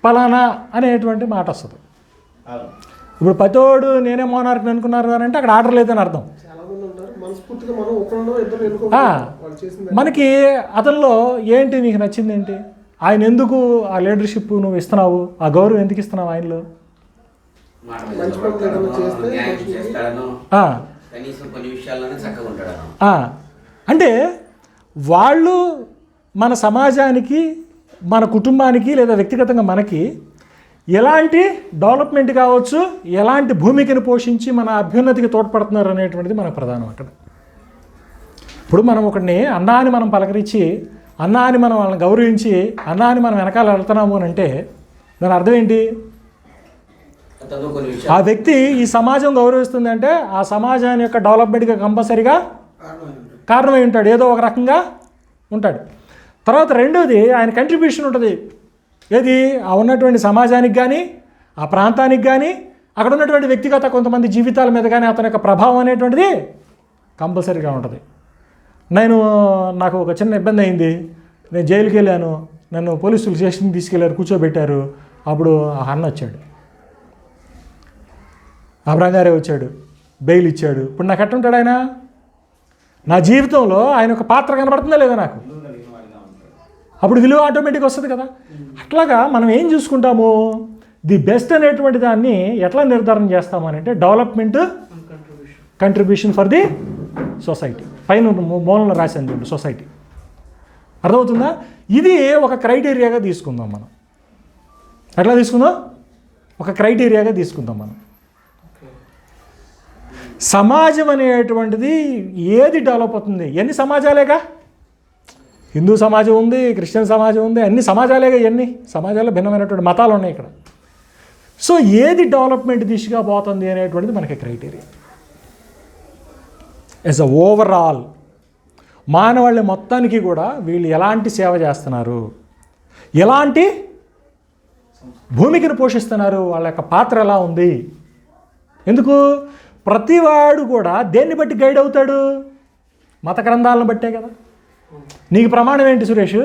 పలానా అనేటువంటి మాట వస్తుంది. ఇప్పుడు పతోడు నేనే మోనార్క్ని అనుకున్నారు అని అంటే అక్కడ ఆర్డర్ లేదని అర్థం. మనకి అతనిలో ఏంటి నీకు నచ్చింది ఏంటి? ఆయన ఎందుకు ఆ లీడర్షిప్ నువ్వు ఇస్తున్నావు? ఆ గౌరవం ఎందుకు ఇస్తున్నావు ఆయనలో? మంచి పనులు ఏదైనా చేస్తే న్యాయం చేస్తాడనో, ఆ, కనీసం కొన్ని విషయాల్లోనే చక్కగా ఉంటాడనో. ఆ, అంటే వాళ్ళు మన సమాజానికి, మన కుటుంబానికి లేదా వ్యక్తిగతంగా మనకి ఎలాంటి డెవలప్మెంట్ కావచ్చు, ఎలాంటి భూమికను పోషించి మన అభ్యున్నతికి తోడ్పడుతున్నారు అనేటువంటిది మనకు ప్రధానం అక్కడ. ఇప్పుడు మనం ఒకడిని అన్నా అని మనం పలకరించి, అన్నా అని మనం వాళ్ళని గౌరవించి, అన్నా అని మనం వెనకాల వెళ్తున్నాము అని అంటే దాని అర్థం ఏంటి? అతను కొన్ని ఆ విషయాలు వ్యక్తి ఈ సమాజం గౌరవిస్తుంది అంటే ఆ సమాజాన్ని యొక్క డెవలప్మెంట్గా కంపల్సరీగా కారణమై ఉంటాడు, ఏదో ఒక రకంగా ఉంటాడు. తర్వాత రెండోది ఆయన కంట్రిబ్యూషన్ ఉంటుంది. ఏది? ఆ ఉన్నటువంటి సమాజానికి కానీ, ఆ ప్రాంతానికి కానీ, అక్కడ ఉన్నటువంటి వ్యక్తిగత కొంతమంది జీవితాల మీద కానీ అతని యొక్క ప్రభావం అనేటువంటిది కంపల్సరీగా ఉంటుంది. నాకు ఒక చిన్న ఇబ్బంది అయింది, నేను జైలుకి వెళ్ళాను, నన్ను పోలీసులు స్టేషన్కి తీసుకెళ్ళారు, కూర్చోబెట్టారు. అప్పుడు ఆ అన్న వచ్చాడు, అబ్రాంగారే వచ్చాడు, బెయిల్ ఇచ్చాడు. ఇప్పుడు నాకు ఎట్టుంటాడు ఆయన? నా జీవితంలో ఆయన ఒక పాత్ర కనబడుతుందా లేదా నాకు? అప్పుడు విలువ ఆటోమేటిక్గా వస్తుంది కదా. అట్లాగా మనం ఏం చూసుకుంటాము? ది బెస్ట్ అనేటువంటి దాన్ని ఎట్లా నిర్ధారణ చేస్తామని అంటే development contribution for the society. పైన మూలంలో రాశాను చూడండి, సొసైటీ. అర్థమవుతుందా? ఇది ఒక క్రైటీరియాగా తీసుకుందాం మనం. ఎట్లా తీసుకుందాం? ఒక క్రైటీరియాగా తీసుకుందాం మనం. సమాజం అనేటువంటిది ఏది డెవలప్ అవుతుంది? ఎన్ని సమాజాలేగా? హిందూ సమాజం ఉంది, క్రిస్టియన్ సమాజం ఉంది, అన్ని సమాజాలేగా. ఎన్ని సమాజాల్లో భిన్నమైనటువంటి మతాలు ఉన్నాయి ఇక్కడ. సో ఏది డెవలప్మెంట్ దిశగా పోతుంది అనేటువంటిది మనకి క్రైటీరియా. యాజ్ అ ఓవరాల్ మానవాళి మొత్తానికి కూడా వీళ్ళు ఎలాంటి సేవ చేస్తున్నారు, ఎలాంటి భూమికను పోషిస్తున్నారు, వాళ్ళ యొక్క పాత్ర ఎలా ఉంది. ఎందుకు? ప్రతివాడు కూడా దేన్ని బట్టి గైడ్ అవుతాడు? మత గ్రంథాలను బట్టే కదా. నీకు ప్రమాణం ఏంటి సురేష్?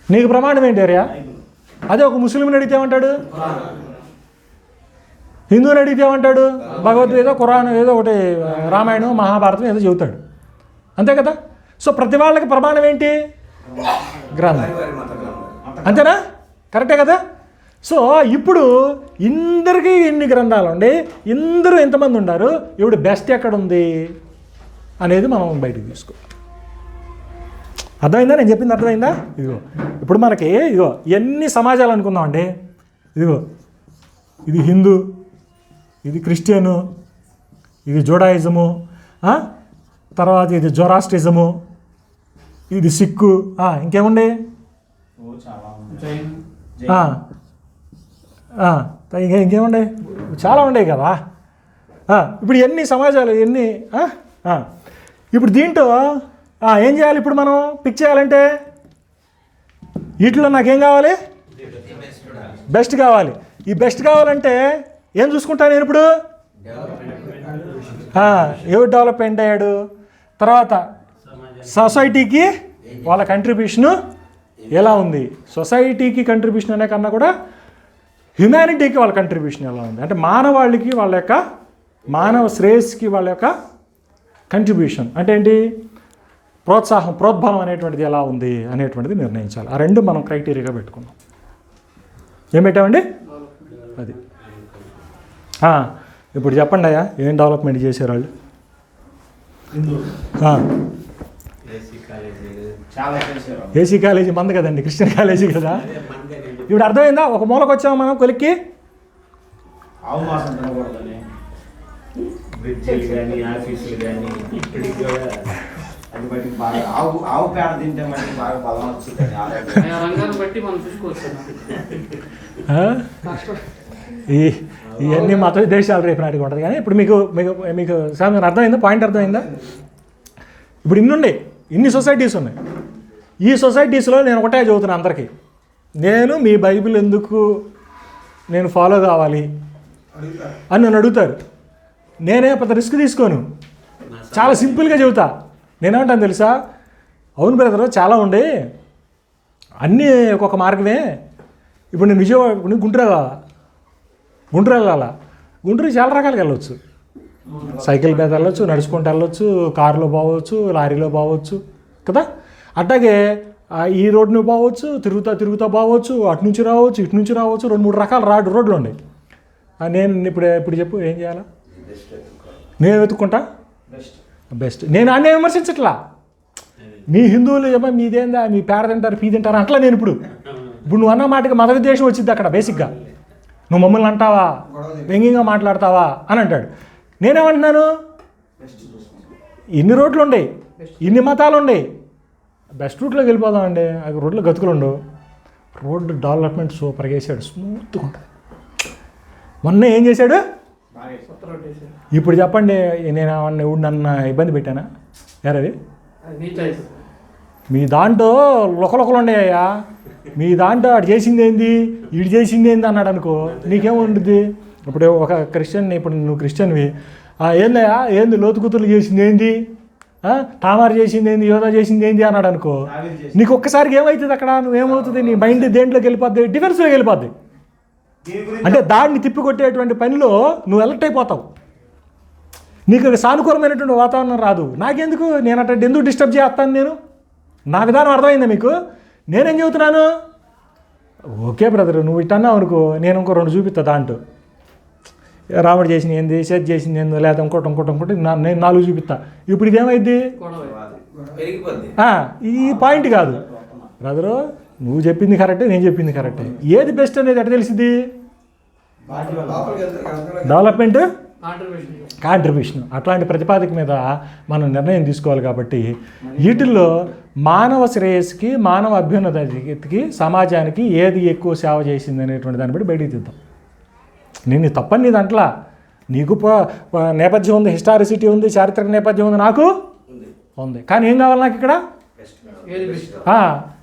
నీకు ప్రమాణం ఏంటి ఏరియా? అదే ఒక ముస్లింని అడిగితే ఏమంటాడు? హిందువుని అడిగితే ఏమంటాడు? భగవద్గీత, ఖురాన్, ఏదో ఒకటి, రామాయణం, మహాభారతం ఏదో చెబుతాడు. అంతే కదా. సో ప్రతి వాళ్ళకి ప్రమాణం ఏంటి? గ్రంథం. అంతేనా? కరెక్టే కదా. సో ఇప్పుడు ఇందరికీ ఇన్ని గ్రంథాలు ఉండి ఇందరూ ఎంతమంది ఉన్నారు, ఇప్పుడు బెస్ట్ ఎక్కడ ఉంది అనేది మనం బయటకు తీసుకో. అర్థమైందా? నేను చెప్పింది అర్థమైందా? ఇదిగో ఇప్పుడు మనకి ఇదిగో ఎన్ని సమాజాలు అనుకుందామండి. ఇదిగో ఇది హిందూ, ఇది క్రిస్టియను, ఇది జూడాయిజము, తర్వాత ఇది జొరాస్ట్రిజము, ఇది సిక్కు, ఇంకేముండే ఇంకేముండే, చాలా ఉండే కదా. ఇప్పుడు ఎన్ని సమాజాలు, ఎన్ని. ఇప్పుడు దీంట్లో ఏం చేయాలి? ఇప్పుడు మనం పిక్ చేయాలంటే వీటిలో నాకేం కావాలి? బెస్ట్ కావాలి. ఈ బెస్ట్ కావాలంటే ఏం చూసుకుంటాను నేను ఇప్పుడు? ఎవరు డెవలప్మెంట్ అయ్యాడు, తర్వాత సొసైటీకి వాళ్ళ కంట్రిబ్యూషను ఎలా ఉంది. సొసైటీకి కంట్రిబ్యూషన్ అనే కన్నా కూడా హ్యుమానిటీకి వాళ్ళ కంట్రిబ్యూషన్ ఎలా ఉంది, అంటే మానవాళికి వాళ్ళ యొక్క మానవ శ్రేయస్కి వాళ్ళ యొక్క కంట్రిబ్యూషన్ అంటే ఏంటి? ప్రోద్బలం అనేటువంటిది ఎలా ఉంది అనేటువంటిది నిర్ణయించాలి. ఆ రెండు మనం క్రైటీరియాగా పెట్టుకున్నాం. ఏం పెట్టామండి? అది. ఇప్పుడు చెప్పండి అయ్యా, ఏం డెవలప్మెంట్ చేశారు వాళ్ళు? ఏసీ కాలేజీ మంది కదండి, క్రిస్టియన్ కాలేజీ కదా. ఇప్పుడు అర్థమైందా? ఒక మూలకు వచ్చాము మనం కొలిక్కి. ఇవన్నీ మత దేశాలు రేపు నాటికి ఉంటుంది. కానీ ఇప్పుడు మీకు మీకు మీకు అర్థమైందా? పాయింట్ అర్థమైందా? ఇప్పుడు ఇన్ని సొసైటీస్ ఉన్నాయి. ఈ సొసైటీస్లో నేను ఒకటే చదువుతున్నాను అందరికీ, నేను మీ బైబిల్ ఎందుకు నేను ఫాలో కావాలి అని నన్ను అడుగుతారు. నేనే పెద్ద రిస్క్ తీసుకోను, చాలా సింపుల్గా చెబుతా. నేనేమంటాను తెలుసా? అవును బ్రదర్, చాలా ఉండే, అన్నీ ఒక్కొక్క మార్గమే. ఇప్పుడు నేను విజయవాడ, ఇప్పుడు గుంటూరు వెళ్ళాలా, గుంటూరుకి చాలా రకాలుగా వెళ్ళొచ్చు. సైకిల్ మీద వెళ్ళొచ్చు, నడుచుకుంటూ వెళ్ళొచ్చు, కారులో పోవచ్చు, లారీలో పోవచ్చు కదా. అట్లాగే ఈ రోడ్డుని పోవచ్చు, తిరుగుతా పోవచ్చు, అటు నుంచి రావచ్చు, ఇటు నుంచి రావచ్చు. 2-3 రకాల రోడ్లు ఉన్నాయి. నేను ఇప్పుడు చెప్పు ఏం చేయాలా? నేను వెతుక్కుంటా బెస్ట్. నేను అన్నీ విమర్శించట్లా. మీ హిందువులు ఏమో మీదేందా, మీ పేడ తింటారు, పీ తింటారు అట్లా. నేను ఇప్పుడు నువ్వు అన్న మాటకి మత విద్వేషం వచ్చింది అక్కడ బేసిక్గా. నువ్వు మమ్మల్ని అంటావా, వ్యంగ్యంగా మాట్లాడతావా అని అంటాడు. నేనేమంటున్నాను, ఇన్ని రోడ్లు ఉండయి, ఇన్ని మతాలు ఉండయి, బెస్ట్ రూట్లోకి వెళ్ళిపోదామండి. అక్కడ రోడ్లో గతుకులు ఉండవు. రోడ్డు డెవలప్మెంట్ సూపర్గా వేసాడు, స్మూత్గా ఉంటుంది. మొన్న ఏం చేశాడు? ఇప్పుడు చెప్పండి, నేను నన్ను ఇబ్బంది పెట్టానా? రవి, మీ దాంట్లో లొకలొకలు ఉండేయ్యా. మీ దాంట్లో అటు చేసింది ఏంది, ఇటు చేసింది ఏంది అన్నాడు అనుకో, నీకేముంటుంది? ఇప్పుడు ఒక క్రిస్టియన్, ఇప్పుడు నువ్వు క్రిస్టియన్వి, ఏందయ్యా ఏంది లోతుకుతులు చేసింది ఏంది, తామారు చేసింది ఏంది, యోధా చేసింది ఏంది అన్నాడు అనుకో, నీకు ఒక్కసారికి ఏమవుతుంది అక్కడ? నువ్వేమవుతుంది? నీ మైండ్ దేంట్లోకి వెళ్ళిపోద్ది? డిఫెన్స్లోకి వెళ్ళిపోద్ది. అంటే దాడిని తిప్పికొట్టేటువంటి పనిలో నువ్వు అలర్ట్ అయిపోతావు. నీకు సానుకూలమైనటువంటి వాతావరణం రాదు. నాకెందుకు, నేను అట్లా ఎందుకు డిస్టర్బ్ చేస్తాను? నేను నా విధానం అర్థమైందా మీకు? నేనేం చెబుతున్నాను? ఓకే బ్రదర్, నువ్వు ఇట్టన్నావు అనుకో, నేను ఇంకో 2 చూపిస్తా. దాంట్లో రాముడు చేసింది ఏంది, సేత్ చేసింది ఏందో, లేదా ఇంకోటి నేను 4 చూపిస్తా. ఇప్పుడు ఇదేమైంది? ఈ పాయింట్ కాదు బ్రదరు. నువ్వు చెప్పింది కరెక్టే, నేను చెప్పింది కరెక్టే. ఏది బెస్ట్ అనేది ఎట్లా తెలిసింది? డెవలప్మెంట్, కాంట్రిబ్యూషన్, అట్లాంటి ప్రతిపాదిక మీద మనం నిర్ణయం తీసుకోవాలి. కాబట్టి వీటిల్లో మానవ శ్రేయస్సుకి, మానవ అభ్యున్నతికి, సమాజానికి ఏది ఎక్కువ సేవ చేసింది అనేటువంటి దాన్ని బట్టి బయటికి తీద్దాం. నేను తప్పని నీ దాంట్లో, నీకు నేపథ్యం ఉంది, హిస్టారిసిటీ ఉంది, చారిత్రక నేపథ్యం ఉంది, నాకు ఉంది. కానీ ఏం కావాలి నాకు ఇక్కడ?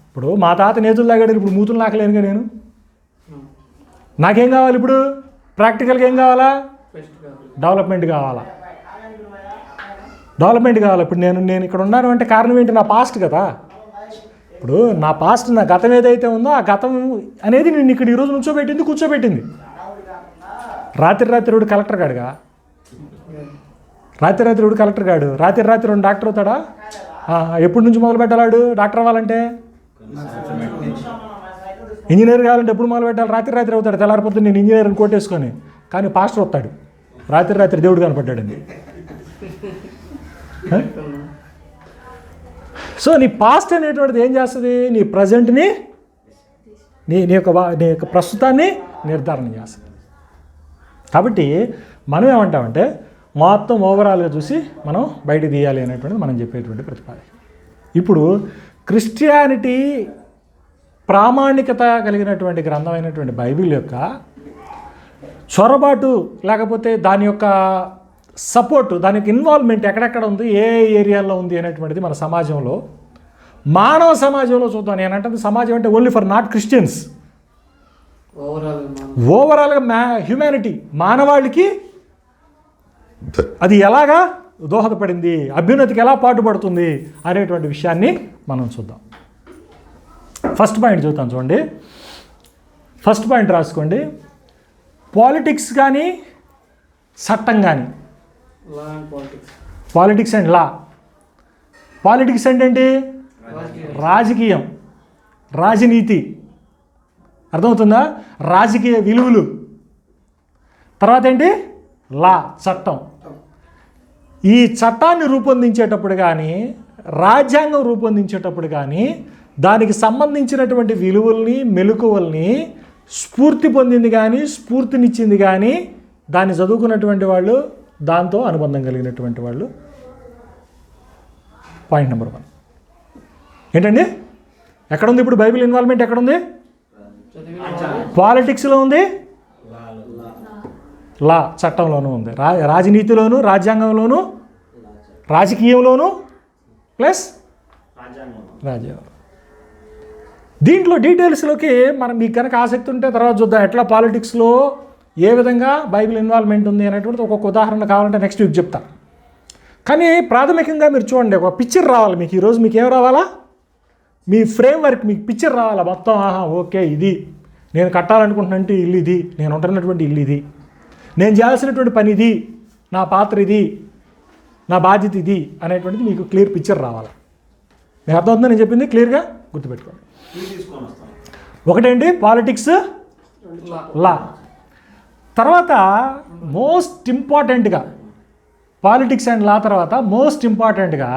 ఇప్పుడు మా తాత నేతులు తాగాడు, ఇప్పుడు మూతులు నాకలేనుగా నేను. నాకేం కావాలి ఇప్పుడు? ప్రాక్టికల్గా ఏం కావాలా? డెవలప్మెంట్ కావాలా? డెవలప్మెంట్ కావాలి. ఇప్పుడు నేను ఇక్కడ ఉన్నాను అంటే కారణం ఏంటి? నా పాస్ట్ కదా. ఇప్పుడు నా పాస్ట్, నా గతం ఏదైతే ఉందో ఆ గతం అనేది నేను ఇక్కడ ఈరోజు కూర్చోబెట్టింది. రాత్రి కలెక్టర్ గాడుగా, రాత్రి 2 డాక్టర్ అవుతాడా? ఎప్పటి నుంచి మొదలు పెట్టాలాడు డాక్టర్ అవ్వాలంటే? ఇంజనీర్ కావాలంటే ఎప్పుడు మొదలు పెట్టాలి? రాత్రి అవుతాడు. తెల్లారిపోతుంది నేను ఇంజనీర్ని కొట్టేసుకొని. కానీ పాస్టర్ వస్తాడు రాత్రి దేవుడు కనపడ్డాడండి. సో నీ పాస్ట్ అనేటువంటిది ఏం చేస్తుంది? నీ ప్రజెంట్ని, నీ యొక్క ప్రస్తుతాన్ని నిర్ధారణ చేస్తుంది. కాబట్టి మనం ఏమంటామంటే మొత్తం ఓవరాల్గా చూసి మనం బయట తీయాలి అనేటువంటిది మనం చెప్పేటువంటి ప్రతిపాదన. ఇప్పుడు క్రిస్టియానిటీ ప్రామాణికత కలిగినటువంటి గ్రంథమైనటువంటి బైబిల్ యొక్క చొరబాటు, లేకపోతే దాని యొక్క సపోర్టు, దాని యొక్క ఇన్వాల్వ్మెంట్ ఎక్కడెక్కడ ఉంది, ఏ ఏరియాలో ఉంది అనేటువంటిది మన సమాజంలో, మానవ సమాజంలో చూద్దాం. నేనంటే సమాజం అంటే ఓన్లీ ఫర్ నాట్ క్రిస్టియన్స్, ఓవరాల్గా హ్యూమానిటీ, మానవాళికి అది ఎలాగా దోహదపడింది, అభ్యున్నతికి ఎలా పాటుపడుతుంది అనేటువంటి విషయాన్ని మనం చూద్దాం. ఫస్ట్ పాయింట్ చూద్దాం. చూడండి, ఫస్ట్ పాయింట్ రాసుకోండి. పాలిటిక్స్ కానీ చట్టం కానీ, పాలిటిక్స్ అండ్ లా. పాలిటిక్స్ అంటే ఏంటి? రాజకీయం, రాజనీతి, అర్థమవుతుందా? రాజకీయ విలువలు. తర్వాత ఏంటి? లా, చట్టం. ఈ చట్టాన్ని రూపొందించేటప్పుడు కానీ, రాజ్యాంగం రూపొందించేటప్పుడు కానీ, దానికి సంబంధించినటువంటి విలువల్ని, మెలకువల్ని స్ఫూర్తి పొందింది కానీ, స్ఫూర్తినిచ్చింది కానీ, దాన్ని చదువుకున్నటువంటి వాళ్ళు, దాంతో అనుబంధం కలిగినటువంటి వాళ్ళు. పాయింట్ నెంబర్ 1 ఏంటండి? ఎక్కడుంది ఇప్పుడు బైబిల్ ఇన్వాల్వ్మెంట్? ఎక్కడుంది? పాలిటిక్స్లో ఉంది, లా, చట్టంలోనూ ఉంది, రాజనీతిలోను, రాజ్యాంగంలోను, రాజకీయంలోను, ప్లస్ రాజ్యాంగం. దీంట్లో డీటెయిల్స్లోకి మనం మీకు కనుక ఆసక్తి ఉంటే తర్వాత చూద్దాం. ఎట్లా పాలిటిక్స్లో ఏ విధంగా బైబిల్ ఇన్వాల్వ్మెంట్ ఉంది అనేటువంటిది ఒక్కొక్క ఉదాహరణ కావాలంటే నెక్స్ట్ వీక్ చెప్తా. కానీ ప్రాథమికంగా మీరు చూడండి, ఒక పిక్చర్ రావాలి మీకు. ఈరోజు మీకు ఏం రావాలా? మీ ఫ్రేమ్ వర్క్, మీకు పిక్చర్ రావాలా మొత్తం. ఓకే, ఇది నేను కట్టాలనుకుంటున్నట్టు ఇల్లు ఇది, నేను ఉంటున్నటువంటి ఇల్లు ఇది, నేను చేయాల్సినటువంటి పని ఇది, నా పాత్ర ఇది, నా బాధ్యత ఇది అనేటువంటిది మీకు క్లియర్ పిక్చర్ రావాలి. మీకు అర్థమవుతుందో నేను చెప్పింది? క్లియర్గా గుర్తుపెట్టుకోండి. ఒకటేంటి? పాలిటిక్స్, లా. తర్వాత మోస్ట్ ఇంపార్టెంట్గా పాలిటిక్స్ అండ్ లా తర్వాత మోస్ట్ ఇంపార్టెంట్గా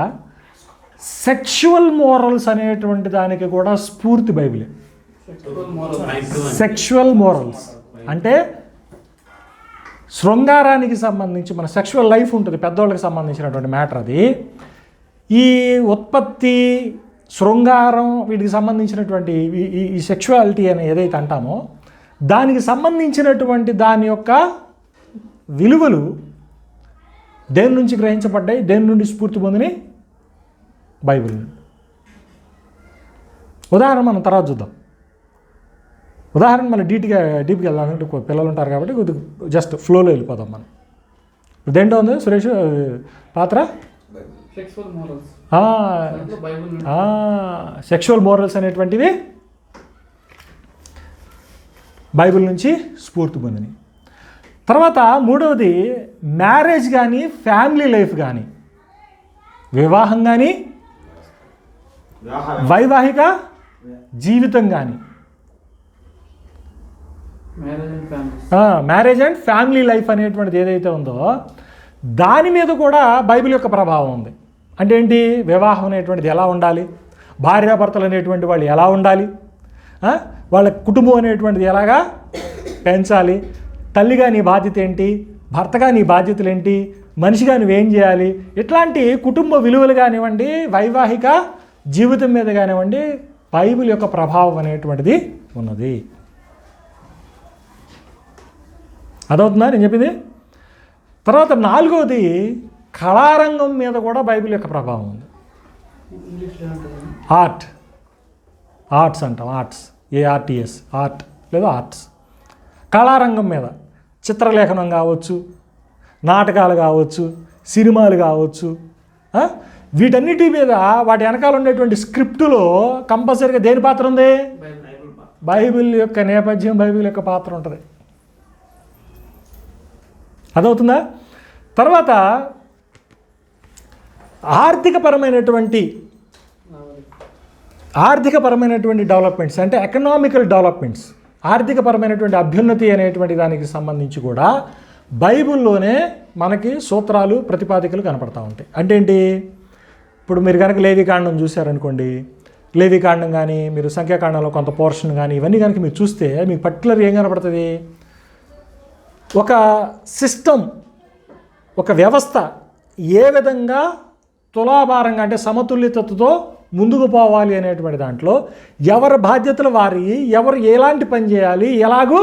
సెక్షువల్ మోరల్స్ అనేటువంటి దానికి కూడా స్ఫూర్తి బైబిలే. సెక్షువల్ మోరల్స్ అంటే శృంగారానికి సంబంధించి మన సెక్షువల్ లైఫ్ ఉంటుంది, పెద్దవాళ్ళకి సంబంధించినటువంటి మ్యాటర్ అది. ఈ ఉత్పత్తి, శృంగారం, వీటికి సంబంధించినటువంటి ఈ సెక్షువాలిటీ అని ఏదైతే అంటామో దానికి సంబంధించినటువంటి దాని యొక్క విలువలు దేని నుంచి గ్రహించబడ్డాయి, దేని నుండి స్ఫూర్తి పొందిని? బైబిల్. ఉదాహరణ మనం తర్వాత చూద్దాం. ఉదాహరణ మనం డీప్గా వెళ్ళాలంటే పిల్లలు ఉంటారు కాబట్టి కొద్దిగా జస్ట్ ఫ్లోలో వెళ్ళిపోదాం మనం. దేంట్లో ఉంది సురేష్ పాత్ర? సెక్షువల్ మోరల్స్ అనేటువంటివి బైబిల్ నుంచి స్ఫూర్తి పొందినవి. తర్వాత మూడవది మ్యారేజ్ కానీ ఫ్యామిలీ లైఫ్ కానీ, వివాహం కానీ వైవాహిక జీవితం కానీ, మ్యారేజ్ అండ్ ఫ్యామిలీ లైఫ్ అనేటువంటిది ఏదైతే ఉందో దాని మీద కూడా బైబిల్ యొక్క ప్రభావం ఉంది. అంటే ఏంటి? వివాహం అనేటువంటిది ఎలా ఉండాలి, భార్యాభర్తలు అనేటువంటి వాళ్ళు ఎలా ఉండాలి, వాళ్ళ కుటుంబం అనేటువంటిది ఎలాగా పెంచాలి, తల్లిగా నీ బాధ్యత ఏంటి, భర్తగా నీ బాధ్యతలు ఏంటి, మనిషిగా నువ్వేం చేయాలి, ఇట్లాంటి కుటుంబ విలువలు కానివ్వండి, వైవాహిక జీవితం మీద కానివ్వండి బైబిల్ యొక్క ప్రభావం అనేటువంటిది ఉన్నది. అదవుతుందా నేను చెప్పింది? తర్వాత నాలుగవది కళారంగం మీద కూడా బైబిల్ యొక్క ప్రభావం ఉంది. ఆర్ట్స్ అంటాం, ARTS, ఆర్ట్ లేదా ఆర్ట్స్. కళారంగం మీద చిత్రలేఖనం కావచ్చు, నాటకాలు కావచ్చు, సినిమాలు కావచ్చు, వీటన్నిటి మీద వాటి వెనకాల ఉండేటువంటి స్క్రిప్టులో కంపల్సరీగా దేని పాత్ర ఉంది? బైబిల్ యొక్క నేపథ్యం, బైబిల్ యొక్క పాత్ర ఉంటుంది. అదవుతుందా? తర్వాత ఆర్థికపరమైనటువంటి డెవలప్మెంట్స్ అంటే ఎకనామికల్ డెవలప్మెంట్స్, ఆర్థికపరమైనటువంటి అభ్యున్నతి అనేటువంటి దానికి సంబంధించి కూడా బైబిల్లోనే మనకి సూత్రాలు, ప్రతిపాదికలు కనపడతా ఉంటాయి. అంటే ఏంటి? ఇప్పుడు మీరు కనుక లేవికాండం చూశారనుకోండి, లేవికాండం కానీ మీరు సంఖ్యాకాండంలో కొంత పోర్షన్ కానీ ఇవన్నీ కనుక మీరు చూస్తే మీకు పర్టికులర్ ఏం కనపడుతుంది? ఒక సిస్టమ్, ఒక వ్యవస్థ ఏ విధంగా తులాభారంగా అంటే సమతుల్యతతో ముందుకు పోవాలి అనేటువంటి దాంట్లో ఎవరి బాధ్యతలు వారి, ఎవరు ఎలాంటి పని చేయాలి, ఎలాగూ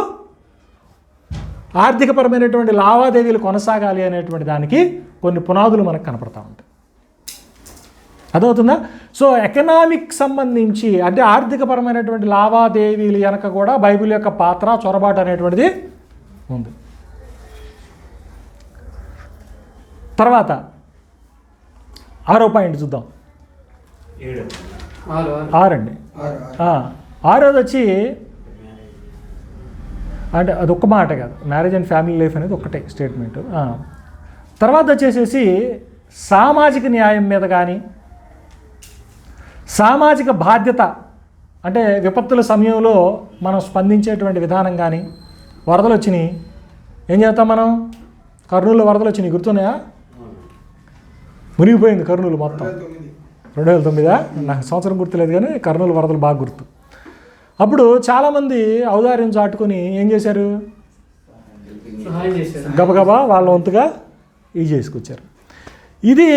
ఆర్థికపరమైనటువంటి లావాదేవీలు కొనసాగాలి అనేటువంటి దానికి కొన్ని పునాదులు మనకు కనపడతా ఉంటాయి. అదవుతుందా? సో ఎకనామిక్ సంబంధించి అంటే ఆర్థికపరమైనటువంటి లావాదేవీలు వెనక కూడా బైబిల్ యొక్క పాత్ర, చొరబాటు అనేటువంటిది ఉంది. తర్వాత 6వ పాయింట్ చూద్దాం. 6 అండి. 6వది వచ్చి అంటే అది ఒక్క మాట కాదు, మ్యారేజ్ అండ్ ఫ్యామిలీ లైఫ్ అనేది ఒక్కటే స్టేట్మెంట్. తర్వాత వచ్చేసేసి సామాజిక న్యాయం మీద కానీ, సామాజిక బాధ్యత అంటే విపత్తుల సమయంలో మనం స్పందించేటువంటి విధానం కానీ, వరదలు వచ్చినాయి ఏం చేస్తాం మనం? కర్నూలులో వరదలు వచ్చినాయి, గుర్తున్నాయా? మునిగిపోయింది కర్నూలు మొత్తం. 2009 నాకు సంవత్సరం గుర్తులేదు కానీ కర్నూలు వరదలు బాగా గుర్తు. అప్పుడు చాలామంది ఔదార్యం చాటుకొని ఏం చేశారు? గబగబా వాళ్ళ వంతుగా ఇది చేసుకొచ్చారు. ఇది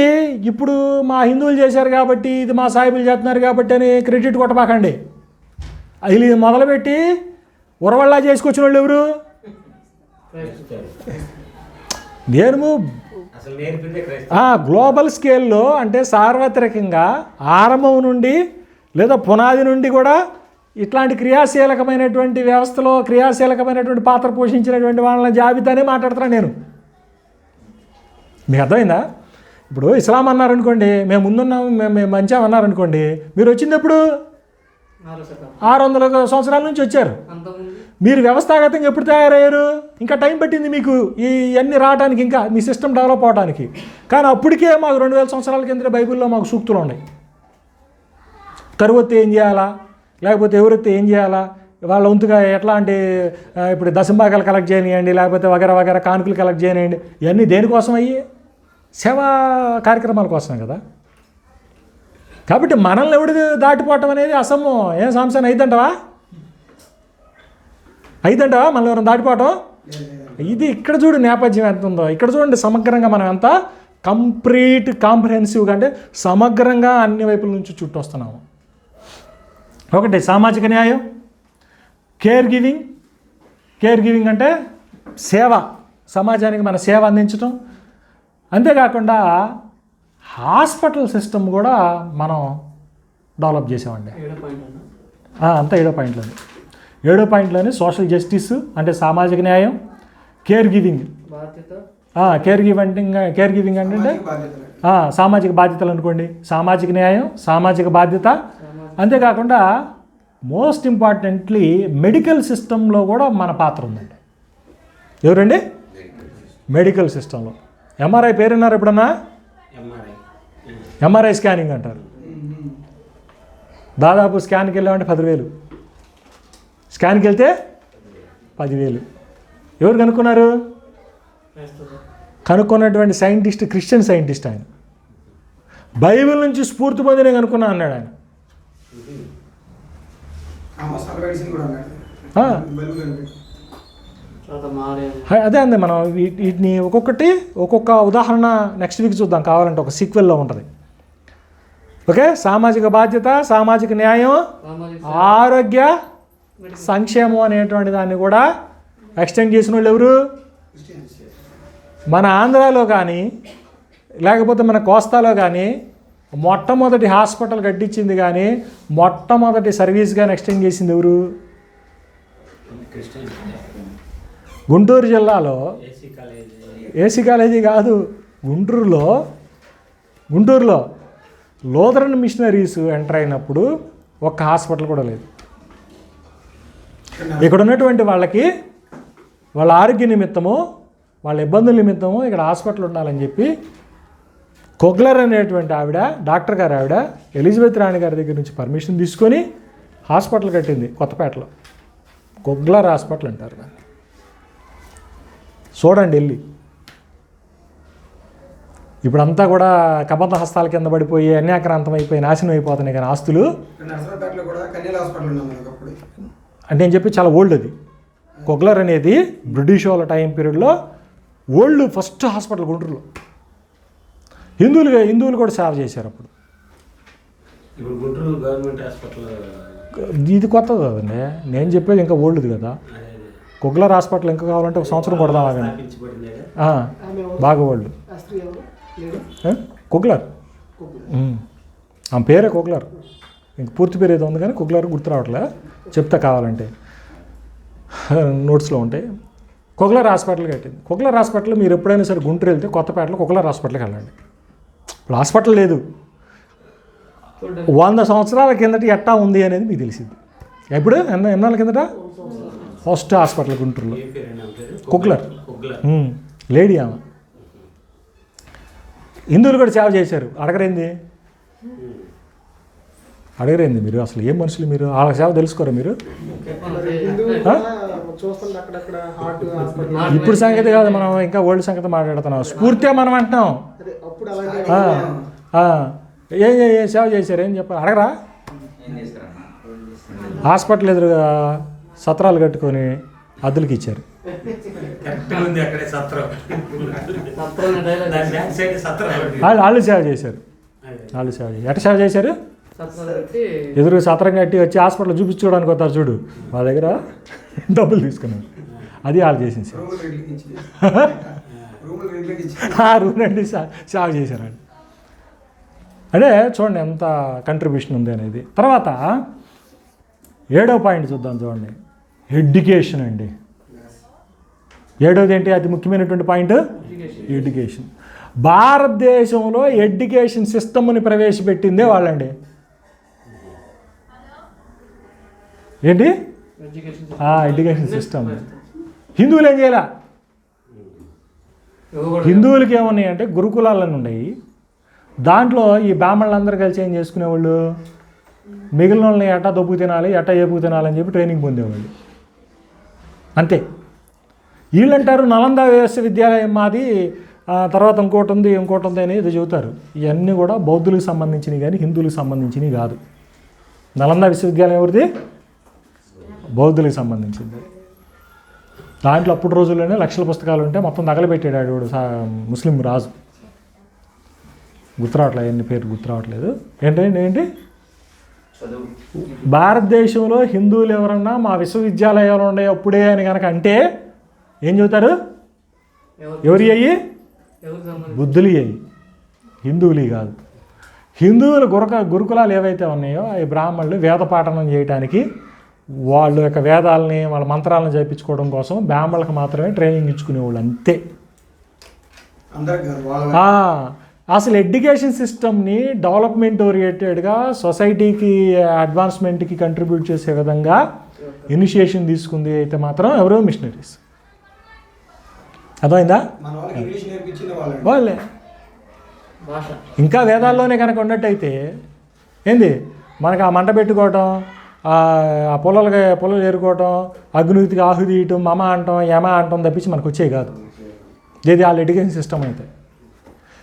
ఇప్పుడు మా హిందువులు చేశారు కాబట్టి, ఇది మా సాయిబులు చేస్తున్నారు కాబట్టి అని క్రెడిట్ కొట్టబాకండి. అది మొదలుపెట్టి ఉరవల్లా చేసుకొచ్చిన వాళ్ళు ఎవరు? నేను గ్లోబల్ స్కేల్లో అంటే సార్వత్రికంగా ఆరంభం నుండి లేదా పునాది నుండి కూడా ఇట్లాంటి క్రియాశీలకమైనటువంటి వ్యవస్థలో క్రియాశీలకమైనటువంటి పాత్ర పోషించినటువంటి వాళ్ళ జాబితానే మాట్లాడుతున్నాను నేను. మీకు అర్థమైందా? ఇప్పుడు ఇస్లాం అన్నారనుకోండి, మేము ముందున్నాము, మేము మంచిగా అన్నారనుకోండి, మీరు వచ్చింది ఎప్పుడు? 600 సంవత్సరాల నుంచి వచ్చారు. మీరు వ్యవస్థాగతంగా ఎప్పుడు తయారయ్యారు? ఇంకా టైం పట్టింది మీకు ఇవన్నీ రావడానికి, ఇంకా మీ సిస్టమ్ డెవలప్ అవడానికి. కానీ అప్పటికే మాకు 2000 సంవత్సరాల కింద బైబిల్లో మాకు సూక్తులు ఉన్నాయి. కరువొత్తే ఏం చేయాలా, లేకపోతే ఎవరైతే ఏం చేయాలా, వాళ్ళ వంతుగా ఎట్లాంటి ఇప్పుడు దశంభాగాలు కలెక్ట్ చేయనియండి, లేకపోతే వగేరా వగేరా కానుకలు కలెక్ట్ చేయనియండి, ఇవన్నీ దేనికోసం అయ్యి సేవా కార్యక్రమాల కోసమే కదా. కాబట్టి మనల్ని ఎవడు దాటిపోవటం అనేది అసమ్ము. ఏం సంశయం అయిద్దంటావా మనల్ని ఎవరైనా దాటిపోవటం? ఇది ఇక్కడ చూడు నేపథ్యం ఎంత ఉందో. ఇక్కడ చూడండి సమగ్రంగా మనం ఎంత కాంప్రహెన్సివ్గా అంటే సమగ్రంగా అన్ని వైపుల నుంచి చుట్టూ వస్తున్నాము. ఒకటి సామాజిక న్యాయం, కేర్ గివింగ్ అంటే సేవ, సమాజానికి మన సేవ అందించడం. అంతేకాకుండా హాస్పిటల్ సిస్టమ్ కూడా మనం డెవలప్ చేసామండి. అంతా 7వ పాయింట్లోనే. 7వ పాయింట్లోనే సోషల్ జస్టిస్ అంటే సామాజిక న్యాయం, కేర్ గివింగ్ అంటే సామాజిక బాధ్యతలు అనుకోండి, సామాజిక న్యాయం, సామాజిక బాధ్యత. అంతేకాకుండా మోస్ట్ ఇంపార్టెంట్లీ మెడికల్ సిస్టంలో కూడా మన పాత్ర ఉందండి. ఎవరండి? మెడికల్ సిస్టంలో. ఎంఆర్ఐ పేరున్నారు ఎప్పుడన్నా? ఎంఆర్ఐ స్కానింగ్ అంటారు. దాదాపు స్కాన్కి వెళ్ళామంటే 10,000, స్కాన్కి వెళ్తే 10,000. ఎవరు కనుక్కున్నారు? కనుక్కున్నటువంటి సైంటిస్ట్, క్రిస్టియన్ సైంటిస్ట్. ఆయన బైబిల్ నుంచి స్ఫూర్తి పొందినే కనుక్కున్నా అన్నాడు ఆయన. అదే అండి, మనం వీటిని ఒక్కొక్క ఉదాహరణ నెక్స్ట్ వీక్ చూద్దాం కావాలంటే, ఒక సీక్వెల్లో ఉంటుంది. ఓకే, సామాజిక బాధ్యత, సామాజిక న్యాయం, ఆరోగ్య సంక్షేమం అనేటువంటి దాన్ని కూడా ఎక్స్టెండ్ చేసిన వాళ్ళు ఎవరు? మన ఆంధ్రాలో కానీ లేకపోతే మన కోస్తాలో కానీ మొట్టమొదటి హాస్పిటల్ కట్టించింది కానీ మొట్టమొదటి సర్వీస్ కానీ ఎక్స్టెండ్ చేసింది ఎవరు? గుంటూరు జిల్లాలో ఏసీ కాలేజీ కాదు, గుంటూరులో లూథరన్ మిషనరీస్ ఎంటర్ అయినప్పుడు ఒక్క హాస్పిటల్ కూడా లేదు. ఇక్కడ ఉన్నటువంటి వాళ్ళకి వాళ్ళ ఆరోగ్య నిమిత్తము, వాళ్ళ ఇబ్బందుల నిమిత్తము ఇక్కడ హాస్పిటల్ ఉండాలని చెప్పి కొగ్లర్ అనేటువంటి ఆవిడ, డాక్టర్ గారు ఆవిడ, ఎలిజబెత్ రాణి గారి దగ్గర నుంచి పర్మిషన్ తీసుకొని హాస్పిటల్ కట్టింది కొత్తపేటలో. కొగ్లర్ హాస్పిటల్ అంటారు దాన్ని. చూడండి వెళ్ళి. ఇప్పుడంతా కూడా కబంధ హస్తాల కింద పడిపోయి అన్యాక్రాంతం అయిపోయి నాశనం అయిపోతున్నాయి కానీ ఆస్తులు. అంటే నేను చెప్పి చాలా ఓల్డ్ అది. కొగ్లర్ అనేది బ్రిటిష్ వాళ్ళ టైం పీరియడ్లో ఓల్డ్ ఫస్ట్ హాస్పిటల్ గుంటూరులో. హిందువులు కూడా సేవ చేశారు అప్పుడు. ఇప్పుడు గుంటూరు గవర్నమెంట్ హాస్పిటల్ ఇది కొత్తది కదండి, నేను చెప్పేది ఇంకా ఓల్డ్ది కదా. కొగ్లర్ హాస్పిటల్ ఇంకా కావాలంటే ఒక సంవత్సరం కొడదాం ఆగండి. బాగా ఓల్డ్ కొగ్లర్. ఆమె పేరే కొగ్లర్, ఇంక పూర్తి పేరు ఏదో ఉంది కానీ కొగ్లర్ గుర్తు రావట్లే, చెప్తా కావాలంటే నోట్స్లో ఉంటాయి. కొగ్లర్ హాస్పిటల్ కట్టింది. కొగ్లర్ హాస్పిటల్ మీరు ఎప్పుడైనా సరే గుంటూరు వెళ్తే కొత్తపేటలో కొగ్లర్ హాస్పిటల్కి వెళ్ళండి. ఇప్పుడు హాస్పిటల్ లేదు, 100 సంవత్సరాల కిందట ఎట్టా ఉంది అనేది మీకు తెలిసింది. ఎప్పుడు ఎన్నాళ్ళ కిందట ఫస్ట్ హాస్పిటల్ గుంటూరులో కొగ్లర్. లేడీ ఆమె. హిందువులు కూడా సేవ చేశారు. అడగరేంది మీరు? అసలు ఏం మనుషులు మీరు? వాళ్ళ సేవ తెలుసుకోరా మీరు? ఇప్పుడు సంగతి కాదు, మనం ఇంకా ఓల్డ్ సంగతి మాట్లాడుతున్నాం. స్ఫూర్తిగా మనం అంటున్నాం. ఏ సేవ చేశారు ఏం చెప్పారు? అడగరా? హాస్పిటల్ ఎదురుగా సత్రాలు కట్టుకొని అద్దెలకి ఇచ్చారు. వాళ్ళు సేవ చేశారు. ఎట్ట సేవ చేశారు? ఎదురు సత్రం కట్టి వచ్చి హాస్పిటల్ చూపించుకోవడానికి వస్తారు చూడు, మా దగ్గర డబ్బులు తీసుకున్నాను. అది వాళ్ళు చేసింది సార్. రూమ్ రెండి సేవ చేశారండి. అదే చూడండి ఎంత కంట్రిబ్యూషన్ ఉంది అనేది. తర్వాత 7వ పాయింట్ చూద్దాం. చూడండి, ఎడ్యుకేషన్ అండి. 7వది ఏంటి? అతి ముఖ్యమైనటువంటి పాయింట్ ఎడ్యుకేషన్. భారతదేశంలో ఎడ్యుకేషన్ సిస్టమ్ని ప్రవేశపెట్టిందే వాళ్ళండి. ఏంటి? Education system. హిందువులు ఏం చేయాల? హిందువులకి ఏమన్నాయి అంటే గురుకులాలను ఉన్నాయి. దాంట్లో ఈ బ్రాహ్మణులందరూ కలిసి ఏం చేసుకునేవాళ్ళు? మిగిలిన వాళ్ళని ఎట్టా దొబ్బు తినాలి ఎట్టా ఏపుకు తినాలని చెప్పి ట్రైనింగ్ పొందేవాళ్ళు. అంతే. వీళ్ళంటారు నలంద విశ్వవిద్యాలయం మాది, తర్వాత ఇంకోటి ఉంది అని ఇది చెబుతారు. ఇవన్నీ కూడా బౌద్ధులకు సంబంధించినవి కానీ హిందువులకు సంబంధించినవి కాదు. నలంద విశ్వవిద్యాలయం ఎవరిది? బౌద్ధులకు సంబంధించింది. దాంట్లో అప్పుడు రోజుల్లోనే లక్షల పుస్తకాలు ఉంటే మొత్తం తగలబెట్టాడు ఆడు ముస్లిం రాజు. గుర్తురావట్లేదు, ఎన్ని పేరు గుర్తురావట్లేదు. ఏంటి చదువు భారతదేశంలో హిందువులు ఎవరన్నా మా విశ్వవిద్యాలయాలు ఉండే అప్పుడే అని కనుక అంటే ఏం చెబుతారు? ఎవరి అయ్యి? బుద్ధులు అయ్యి, హిందువులు కాదు. హిందువులు గురుకులాలు ఏవైతే ఉన్నాయో అవి బ్రాహ్మణులు వేద పాఠనం చేయడానికి, వాళ్ళ యొక్క వేదాలని వాళ్ళ మంత్రాలను చేయించుకోవడం కోసం బ్రాహ్మణులకు మాత్రమే ట్రైనింగ్ ఇచ్చుకునేవాళ్ళు, అంతే. అసలు ఎడ్యుకేషన్ సిస్టమ్ని డెవలప్మెంట్ ఓరియంటెడ్గా సొసైటీకి అడ్వాన్స్మెంట్కి కంట్రిబ్యూట్ చేసే విధంగా ఇనిషియేషన్ తీసుకుంది అయితే మాత్రం ఎవరో మిషనరీస్. అర్థమైందా? వాళ్ళే. ఇంకా వేదాల్లోనే కనుక ఉన్నట్టయితే ఏంది మనకు ఆ మంట పెట్టుకోవటం, ఆ పొలాలు ఏరుకోవటం, అగ్నితికి ఆహుతి తీయటం, మమ అంటాం యమ అంటాం తప్పించి మనకు వచ్చేవి కాదు. ఏది వాళ్ళ ఎడ్యుకేషన్ సిస్టమ్ అయితే.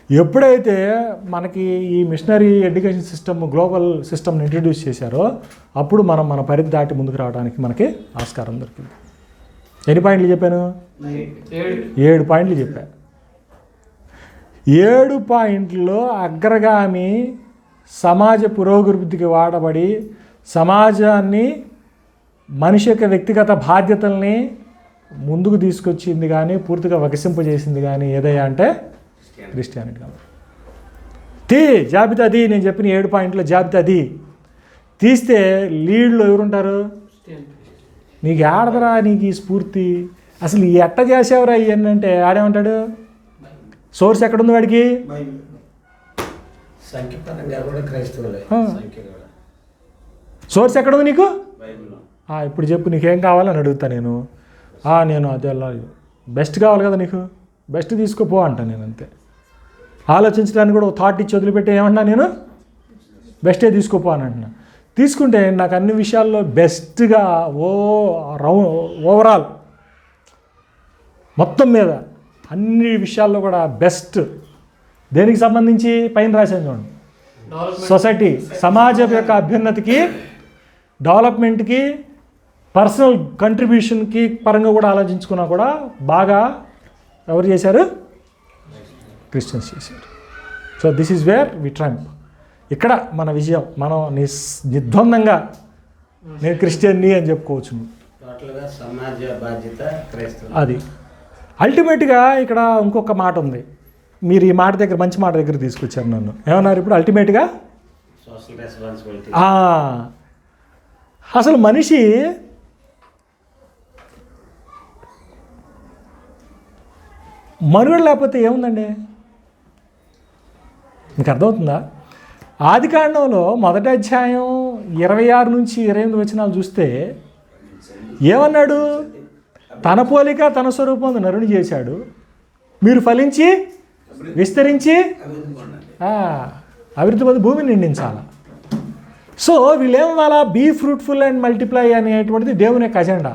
ఎప్పుడైతే మనకి ఈ మిషనరీ ఎడ్యుకేషన్ సిస్టమ్ గ్లోబల్ సిస్టమ్ని ఇంట్రడ్యూస్ చేశారో అప్పుడు మన పరిధి దాటి ముందుకు రావడానికి మనకి ఆస్కారం దొరికింది. ఎన్ని పాయింట్లు చెప్పాను? 7 పాయింట్లు చెప్పా. 7 పాయింట్లో అగ్రగామి సమాజ పురోభివృద్ధికి వాడబడి సమాజాన్ని మనిషి యొక్క వ్యక్తిగత బాధ్యతల్ని ముందుకు తీసుకొచ్చింది కానీ పూర్తిగా వికసింపజేసింది కానీ ఏదయ్యా అంటే క్రిస్టియానిటీ. జాబితా అది నేను చెప్పిన 7 పాయింట్లో జాబితా అది తీస్తే లీడ్లో ఎవరుంటారు? నీకు ఆడదరా నీకు ఈ స్ఫూర్తి, అసలు ఎట్ట చేసేవరా ఇవన్నీ అంటే ఆడేమంటాడు? సోర్స్ ఎక్కడుంది వాడికి? సోర్స్ ఎక్కడుంది నీకు? ఇప్పుడు చెప్పు నీకేం కావాలని అడుగుతా నేను. నేను అదే వెళ్ళాలి, బెస్ట్ కావాలి కదా నీకు, బెస్ట్ తీసుకోపో అంటా నేను, అంతే. ఆలోచించడానికి కూడా థాట్ ఇచ్చి వదిలిపెట్టి ఏమన్నా నేను బెస్టే తీసుకోపో అని అంటున్నా. తీసుకుంటే నాకు అన్ని విషయాల్లో బెస్ట్గా ఓవరాల్ మొత్తం మీద అన్ని విషయాల్లో కూడా బెస్ట్ దేనికి సంబంధించి పైన రాశాను చూడండి. సొసైటీ సమాజం యొక్క అభ్యున్నతికి, డెవలప్మెంట్కి, పర్సనల్ కంట్రిబ్యూషన్కి పరంగా కూడా ఆలోచించుకున్నా కూడా బాగా ఎవరు చేశారు? క్రిస్టియన్స్ చేశారు. So this is where we trump. ఇక్కడ మన విజయం. మనం నిర్ద్వందంగా నేను క్రిస్టియన్ని అని చెప్పుకోవచ్చు. సమాజ బాధ్యత అది అల్టిమేట్గా ఇక్కడ ఇంకొక మాట ఉంది. మీరు ఈ మాట దగ్గర మంచి మాట దగ్గర తీసుకొచ్చారు నన్ను. ఏమన్నారు ఇప్పుడు? అల్టిమేట్గా సోషల్ రెస్పాన్సిబిలిటీ. అసలు మనిషి మనుగడ లేకపోతే ఏముందండి? మీకు అర్థమవుతుందా? ఆదికాండంలో 1వ అధ్యాయం 26 నుంచి 28 వచనాలు చూస్తే ఏమన్నాడు? తన పోలిక తన స్వరూపం నరుని చేశాడు, మీరు ఫలించి విస్తరించి అభివృద్ధి పొంది భూమిని నిండించాలి. సో వీళ్ళేమవ్వాలా? బీ ఫ్రూట్ఫుల్ అండ్ మల్టిప్లై అనేటువంటిది దేవుని యొక్క అజెండా.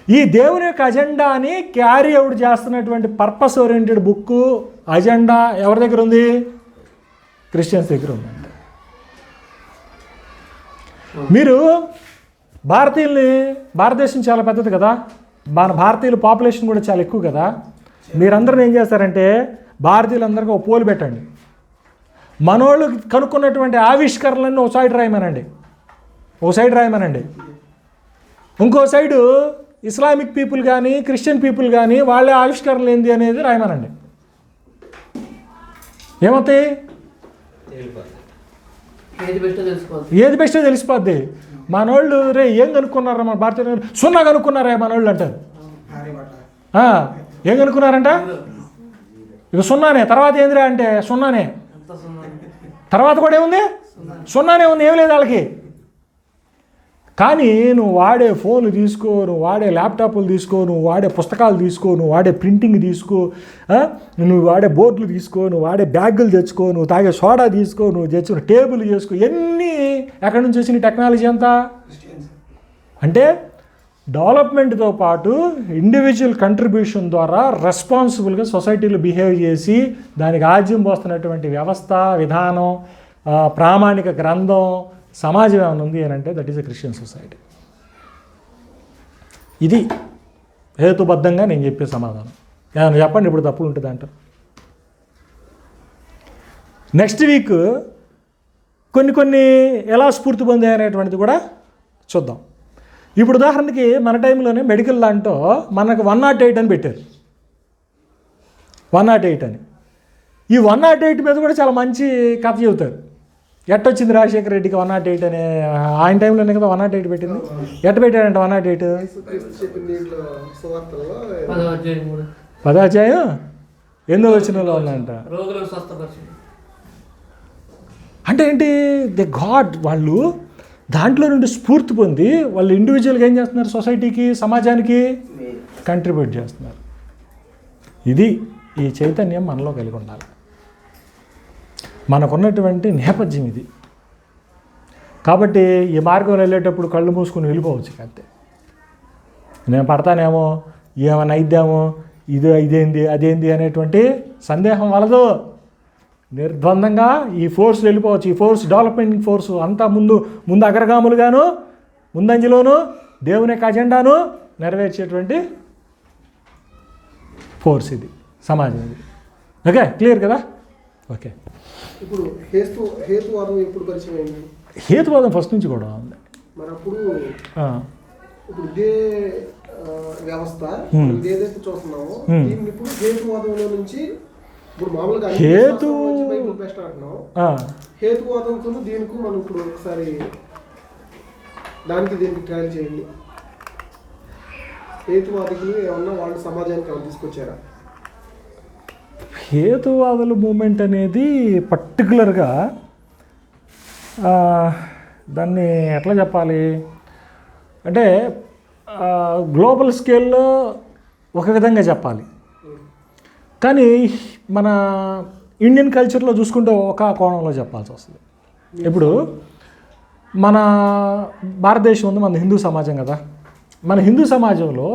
ఈ దేవుని యొక్క అజెండాని క్యారీ అవుట్ చేస్తున్నటువంటి పర్పస్ ఓరియంటెడ్ బుక్ అజెండా ఎవరి దగ్గర ఉంది? క్రిస్టియన్స్ దగ్గర ఉందండి. మీరు భారతదేశం చాలా పెద్దది కదా, మన భారతీయుల పాపులేషన్ కూడా చాలా ఎక్కువ కదా. మీరందరూ ఏం చేస్తారంటే భారతీయులందరికీ ఒక పోలు పెట్టండి. మనోళ్ళు కనుక్కున్నటువంటి ఆవిష్కరణలన్నీ ఒక సైడ్ రాయమనండి. ఇంకో సైడు ఇస్లామిక్ పీపుల్ కానీ క్రిస్టియన్ పీపుల్ కానీ వాళ్ళే ఆవిష్కరణలు ఏంది అనేది రాయమనండి. ఏమవుతాయి? ఏది బెస్టో తెలిసిపోద్ది. మనోళ్ళు ఏం కనుక్కున్నారా మన భారతీయులు? సున్నా కనుక్కున్నారా మనోళ్ళు అంటారు. ఏం కనుక్కున్నారంట? ఇక సున్నానే. తర్వాత ఏందిరా అంటే సున్నానే. తర్వాత కూడా ఏముంది? సున్నానే ఉంది, ఏం లేదు వాళ్ళకి. కానీ నువ్వు వాడే ఫోన్లు తీసుకో, నువ్వు వాడే ల్యాప్టాప్లు తీసుకో, నువ్వు వాడే పుస్తకాలు తీసుకో, నువ్వు వాడే ప్రింటింగ్ తీసుకో, నువ్వు వాడే బోర్డులు తీసుకో, నువ్వు వాడే బ్యాగులు తెచ్చుకో, నువ్వు తాగే సోడా తీసుకో, నువ్వు తెచ్చుకున్న టేబుల్ చేసుకో, ఎన్ని ఎక్కడి నుంచి వచ్చిన టెక్నాలజీ అంతా అంటే డెవలప్మెంట్తో పాటు ఇండివిజువల్ కంట్రిబ్యూషన్ ద్వారా రెస్పాన్సిబుల్గా సొసైటీలో బిహేవ్ చేసి దానికి ఆజ్యం పోస్తున్నటువంటి వ్యవస్థ విధానం ప్రామాణిక గ్రంథం సమాజం ఏమైనా ఉంది అని అంటే that is a Christian society. ఇది హేతుబద్ధంగా నేను చెప్పే సమాధానం. ఏమైనా చెప్పండి ఇప్పుడు తప్పులు ఉంటుంది అంటారు. నెక్స్ట్ వీక్ కొన్ని ఎలా స్ఫూర్తి పొందాయి అనేటువంటిది కూడా చూద్దాం. ఇప్పుడు ఉదాహరణకి మన టైంలోనే మెడికల్ దాంట్లో మనకు 108 అని పెట్టారు. 108 అని. ఈ 108 మీద కూడా చాలా మంచి కథ చెబుతారు. ఎట్టొచ్చింది రాజశేఖర రెడ్డికి 108 అనే ఆయన టైంలోనే కదా 108 పెట్టింది. ఎట్ట పెట్టాడంట 108? 10వ అధ్యాయం 8వ వచనంలో ఉందంట. అంటే ఏంటి? ది గాడ్ వాళ్ళు దాంట్లో నుండి స్ఫూర్తి పొంది వాళ్ళు ఇండివిజువల్గా ఏం చేస్తున్నారు? సొసైటీకి సమాజానికి కంట్రిబ్యూట్ చేస్తున్నారు. ఇది ఈ చైతన్యం మనలో కలిగి ఉండాలి. మనకున్నటువంటి నేపథ్యం ఇది. కాబట్టి ఈ మార్గంలో వెళ్ళేటప్పుడు కళ్ళు మూసుకుని వెళ్ళిపోవచ్చు. అంతే. నేను పడతానేమో, ఏమైనా అయిద్దామో, ఇదేంది అదేంది అనేటువంటి సందేహం వలదు. నిర్బంధంగా ఈ ఫోర్స్ వెళ్ళిపోవచ్చు. ఈ ఫోర్స్ డెవలప్మెంట్ ఫోర్స్ అంతా ముందు అగ్రగాములుగాను ముందంజలోను దేవుని యొక్క అజెండాను నెరవేర్చేటువంటి ఫోర్స్ ఇది, సమాజం ఇది. ఓకే, క్లియర్ కదా? ఓకే. ఇప్పుడు హేతువాదం ఎప్పుడు పరిచయం అయింది? హేతువాదం ఫస్ట్ నుంచి కూడా ఉంది. మరి అప్పుడు ఇప్పుడు ఇదే వ్యవస్థ ఏదైతే చూస్తున్నామో దీన్ని ఇప్పుడు హేతువాదంలో నుంచి ఇప్పుడు మామూలుగా బెస్ట్ అంటున్నాం. హేతువాదంతో దీనికి మనం ఇప్పుడు ఒకసారి దీనికి ట్రయల్ చేయండి. హేతువాదికులు ఏమన్నా వాళ్ళు సమాజానికి ఏమైనా తీసుకొచ్చారా? హేతువాదుల మూమెంట్ అనేది పర్టికులర్గా దాన్ని ఎట్లా చెప్పాలి అంటే గ్లోబల్ స్కేల్లో ఒక విధంగా చెప్పాలి. కానీ మన ఇండియన్ కల్చర్లో చూసుకుంటే ఒక కోణంలో చెప్పాల్సి వస్తుంది. ఇప్పుడు మన భారతదేశం ఉంది, మన హిందూ సమాజం కదా. మన హిందూ సమాజంలో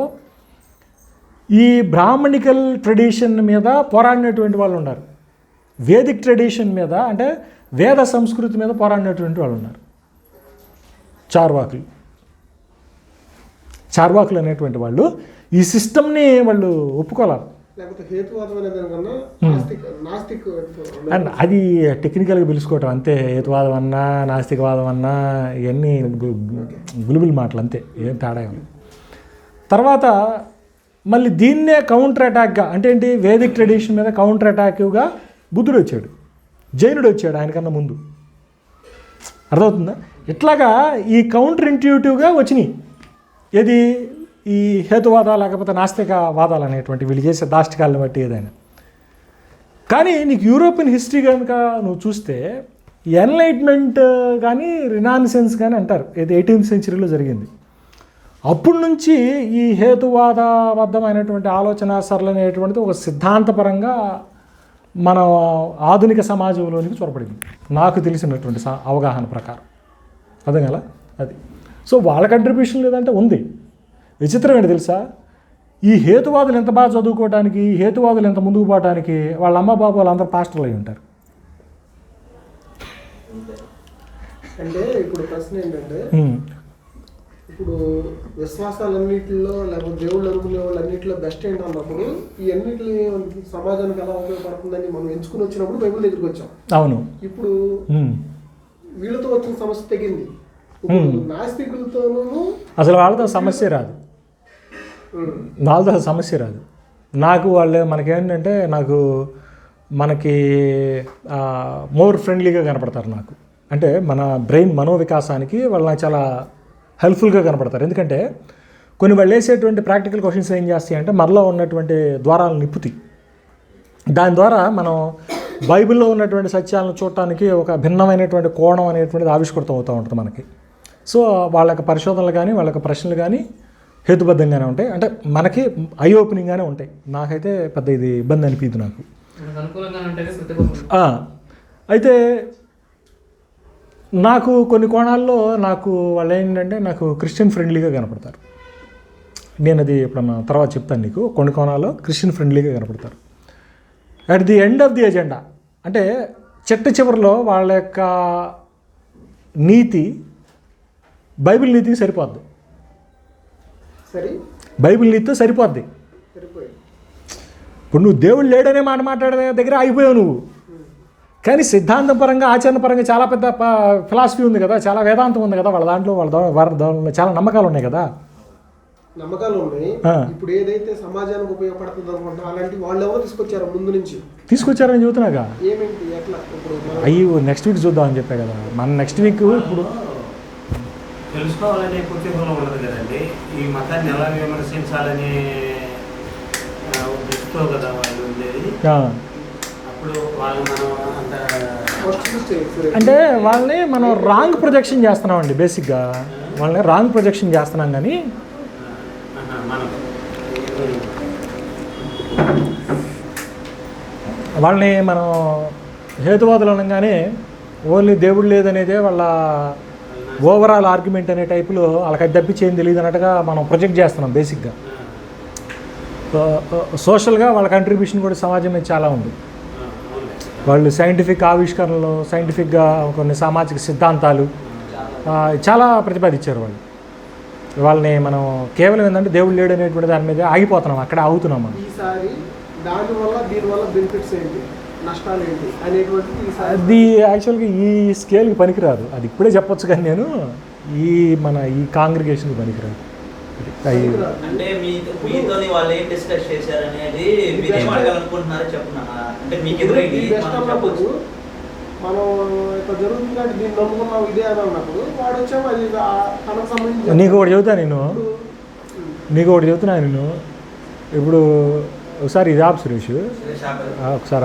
ఈ బ్రాహ్మణికల్ ట్రెడిషన్ మీద పోరాడినటువంటి వాళ్ళు ఉన్నారు. వేదిక్ ట్రెడిషన్ మీద అంటే వేద సంస్కృతి మీద పోరాడినటువంటి వాళ్ళు ఉన్నారు. చార్వాకులు అనేటువంటి వాళ్ళు ఈ సిస్టమ్ని వాళ్ళు ఒప్పుకోలేరు. అండ్ అది టెక్నికల్గా పిలుచుకోవటం అంతే. హేతువాదం అన్నా నాస్తికవాదం అన్నా ఇవన్నీ గులుబులు మాటలు అంతే, ఏం తేడా ఉంది. తర్వాత మళ్ళీ దీన్నే కౌంటర్ అటాక్గా అంటే ఏంటి, వేదిక్ ట్రెడిషన్ మీద కౌంటర్ అటాక్గా బుద్ధుడు వచ్చాడు, జైనుడు వచ్చాడు ఆయనకన్నా ముందు. అర్థమవుతుందా? ఇట్లాగా ఈ కౌంటర్ ఇంట్యూటివ్గా వచ్చినాయి. ఏది ఈ హేతువాదాలు లేకపోతే నాస్తికవాదాలు అనేటువంటి వీళ్ళు చేసే దాష్టికాలను బట్టి ఏదైనా. కానీ నీకు యూరోపియన్ హిస్టరీ కనుక నువ్వు చూస్తే ఎన్లైట్మెంట్ కానీ రినాన్సెన్స్ కానీ అంటారు, ఇది 18th centuryలో జరిగింది. అప్పటి నుంచి ఈ హేతువాదబద్ధమైనటువంటి ఆలోచన సరళి అనేటువంటిది ఒక సిద్ధాంతపరంగా మన ఆధునిక సమాజంలోనికి చొరబడింది నాకు తెలిసినటువంటి అవగాహన ప్రకారం. అర్థం కదా అది. సో వాళ్ళ కంట్రిబ్యూషన్ లేదంటే ఉంది. విచిత్రం ఏంటి తెలుసా, ఈ హేతువాదులు ఎంత బాగా చదువుకోవడానికి, హేతువాదులు ఎంత ముందుకు పోవడానికి వాళ్ళ అమ్మ బాబు వాళ్ళందరూ పాస్టర్లు అయి ఉంటారు. అంటే ఇప్పుడు ప్రశ్న ఏంటంటే, ఇప్పుడు విశ్వాసాలన్నింటిలో లేకపోతే దేవుళ్ళు అనుకునే వాళ్ళన్నింటిలో బెస్ట్ ఏంటన్నప్పుడు ఈ అన్నింటినీ సమాజానికి ఎలా ఉపయోగపడుతుందని మనం ఎంచుకుని వచ్చినప్పుడు బైబిల్ దగ్గరికి వచ్చాం. అవును. ఇప్పుడు వీళ్ళతో వచ్చిన సమస్య తెగింది. నాస్తికులతోనూ అసలు వాళ్ళతో సమస్య రాదు. నాకు వాళ్ళే మనకేంటంటే మనకి మోర్ ఫ్రెండ్లీగా కనపడతారు నాకు. అంటే మన బ్రెయిన్ మనోవికాసానికి వాళ్ళు నాకు చాలా హెల్ప్ఫుల్గా కనపడతారు. ఎందుకంటే కొన్ని వాళ్ళు వేసేటువంటి ప్రాక్టికల్ క్వశ్చన్స్ ఏం చేస్తాయి అంటే మనలో ఉన్నటువంటి ద్వారాలను నిప్పుతాయి. దాని ద్వారా మనం బైబిల్లో ఉన్నటువంటి సత్యాలను చూడటానికి ఒక భిన్నమైనటువంటి కోణం అనేటువంటిది ఆవిష్కృతం అవుతూ ఉంటుంది మనకి. సో వాళ్ళ యొక్క పరిశోధనలు కానీ వాళ్ళ యొక్క ప్రశ్నలు కానీ హేతుబద్ధంగానే ఉంటాయి. అంటే మనకి ఐ ఓపెనింగ్గానే ఉంటాయి. నాకైతే పెద్ద ఇది ఇబ్బంది అనిపించదు నాకు. అయితే నాకు కొన్ని కోణాల్లో వాళ్ళు ఏంటంటే నాకు క్రిస్టియన్ ఫ్రెండ్లీగా కనపడతారు. నేను అది ఎప్పుడన్నా తర్వాత చెప్తాను నీకు. కొన్ని కోణాల్లో క్రిస్టియన్ ఫ్రెండ్లీగా కనపడతారు. At the end of the agenda అంటే చిట్ట చివరిలో వాళ్ళ యొక్క నీతి బైబిల్ నీతికి సరిపోద్ది. బైబిల్ నీతితో సరిపోద్ది. ఇప్పుడు నువ్వు దేవుడు లేడనే మాట మాట్లాడే దగ్గర అయిపోయావు నువ్వు. కానీ సిద్ధాంతపరంగా ఆచరణపరంగా చాలా పెద్ద ఫిలాసఫీ ఉంది కదా, చాలా వేదాంతం ఉంది కదా వాళ్ళ దాంట్లో. వాళ్ళ చాలా నమ్మకాలు ఉన్నాయి కదా. నమ్మకాలు ఉన్నాయి. ఇప్పుడు ఏదైతే సమాజానికి ఉపయోగపడుతుంది అనుకుంటా అలాంటి వాళ్ళు ఎవరో తీసుకొచ్చారు ముందు నుంచి. తీసుకొచ్చారని చెబుతున్నాగా. ఏమేంటి ఎట్లా ఇప్పుడు అయ్యో నెక్స్ట్ వీక్ చూద్దామని చెప్పా కదా. మన నెక్స్ట్ వీక్ ఇప్పుడు తెలుసుకోవాలనే కుతూహలం ఉండదు కదండి. ఈ మతాన్ని ఎలా విమర్శించాలని దృష్టితో కదా వాళ్ళు ఉండేది. అప్పుడు వాళ్ళు మనం అంటే వాళ్ళని మనం రాంగ్ ప్రొజెక్షన్ చేస్తున్నామండి. బేసిక్గా వాళ్ళని రాంగ్ ప్రొజెక్షన్ చేస్తున్నాం. కానీ వాళ్ళని మనం హేతువాదులు అనగానే ఓన్లీ దేవుడు లేదనేదే వాళ్ళ ఓవరాల్ ఆర్గ్యుమెంట్ అనే టైపులో వాళ్ళకి అది తప్పించి ఏం తెలియదు అన్నట్టుగా మనం ప్రొజెక్ట్ చేస్తున్నాం. బేసిక్గా సోషల్గా వాళ్ళ కంట్రిబ్యూషన్ కూడా సమాజం మీద చాలా ఉంది. వాళ్ళు సైంటిఫిక్ ఆవిష్కరణలు, సైంటిఫిక్గా కొన్ని సామాజిక సిద్ధాంతాలు చాలా ప్రతిపాదించారు. వాళ్ళని మనం కేవలం ఏంటంటే దేవుడు లేడు అనేటువంటి దాని మీద ఆగిపోతున్నాం, అక్కడ ఆగుతున్నాం. ఈసారి దానివల్ల దీనివల్ల బెనిఫిట్స్ ఏంటి, నష్టాలు ఏంటి అనేటువంటిది అది యాక్చువల్గా ఈ స్కేల్కి పనికిరాదు. అది ఇప్పుడే చెప్పొచ్చు కానీ నేను ఈ కాంగ్రిగేషన్కి పనికిరాదు. అంటే మీతో వాళ్ళు ఏం డిస్కస్ చేశారు అనేది మీరేం అడగాలనుకుంటున్నారో చెప్తున్నా. అంటే మీకు ఎదురైంది మనం ఇక్కడ జరుగుతుంది అంటే దీన్ని నమ్ముకున్నాం ఇదే అని అన్నప్పుడు వాడు వచ్చాము అది తనకు సంబంధించి. నీకు ఒకటి చెబుతున్నా నేను ఇప్పుడు ఒకసారి ఇది ఆపు సురేష్, ఒకసారి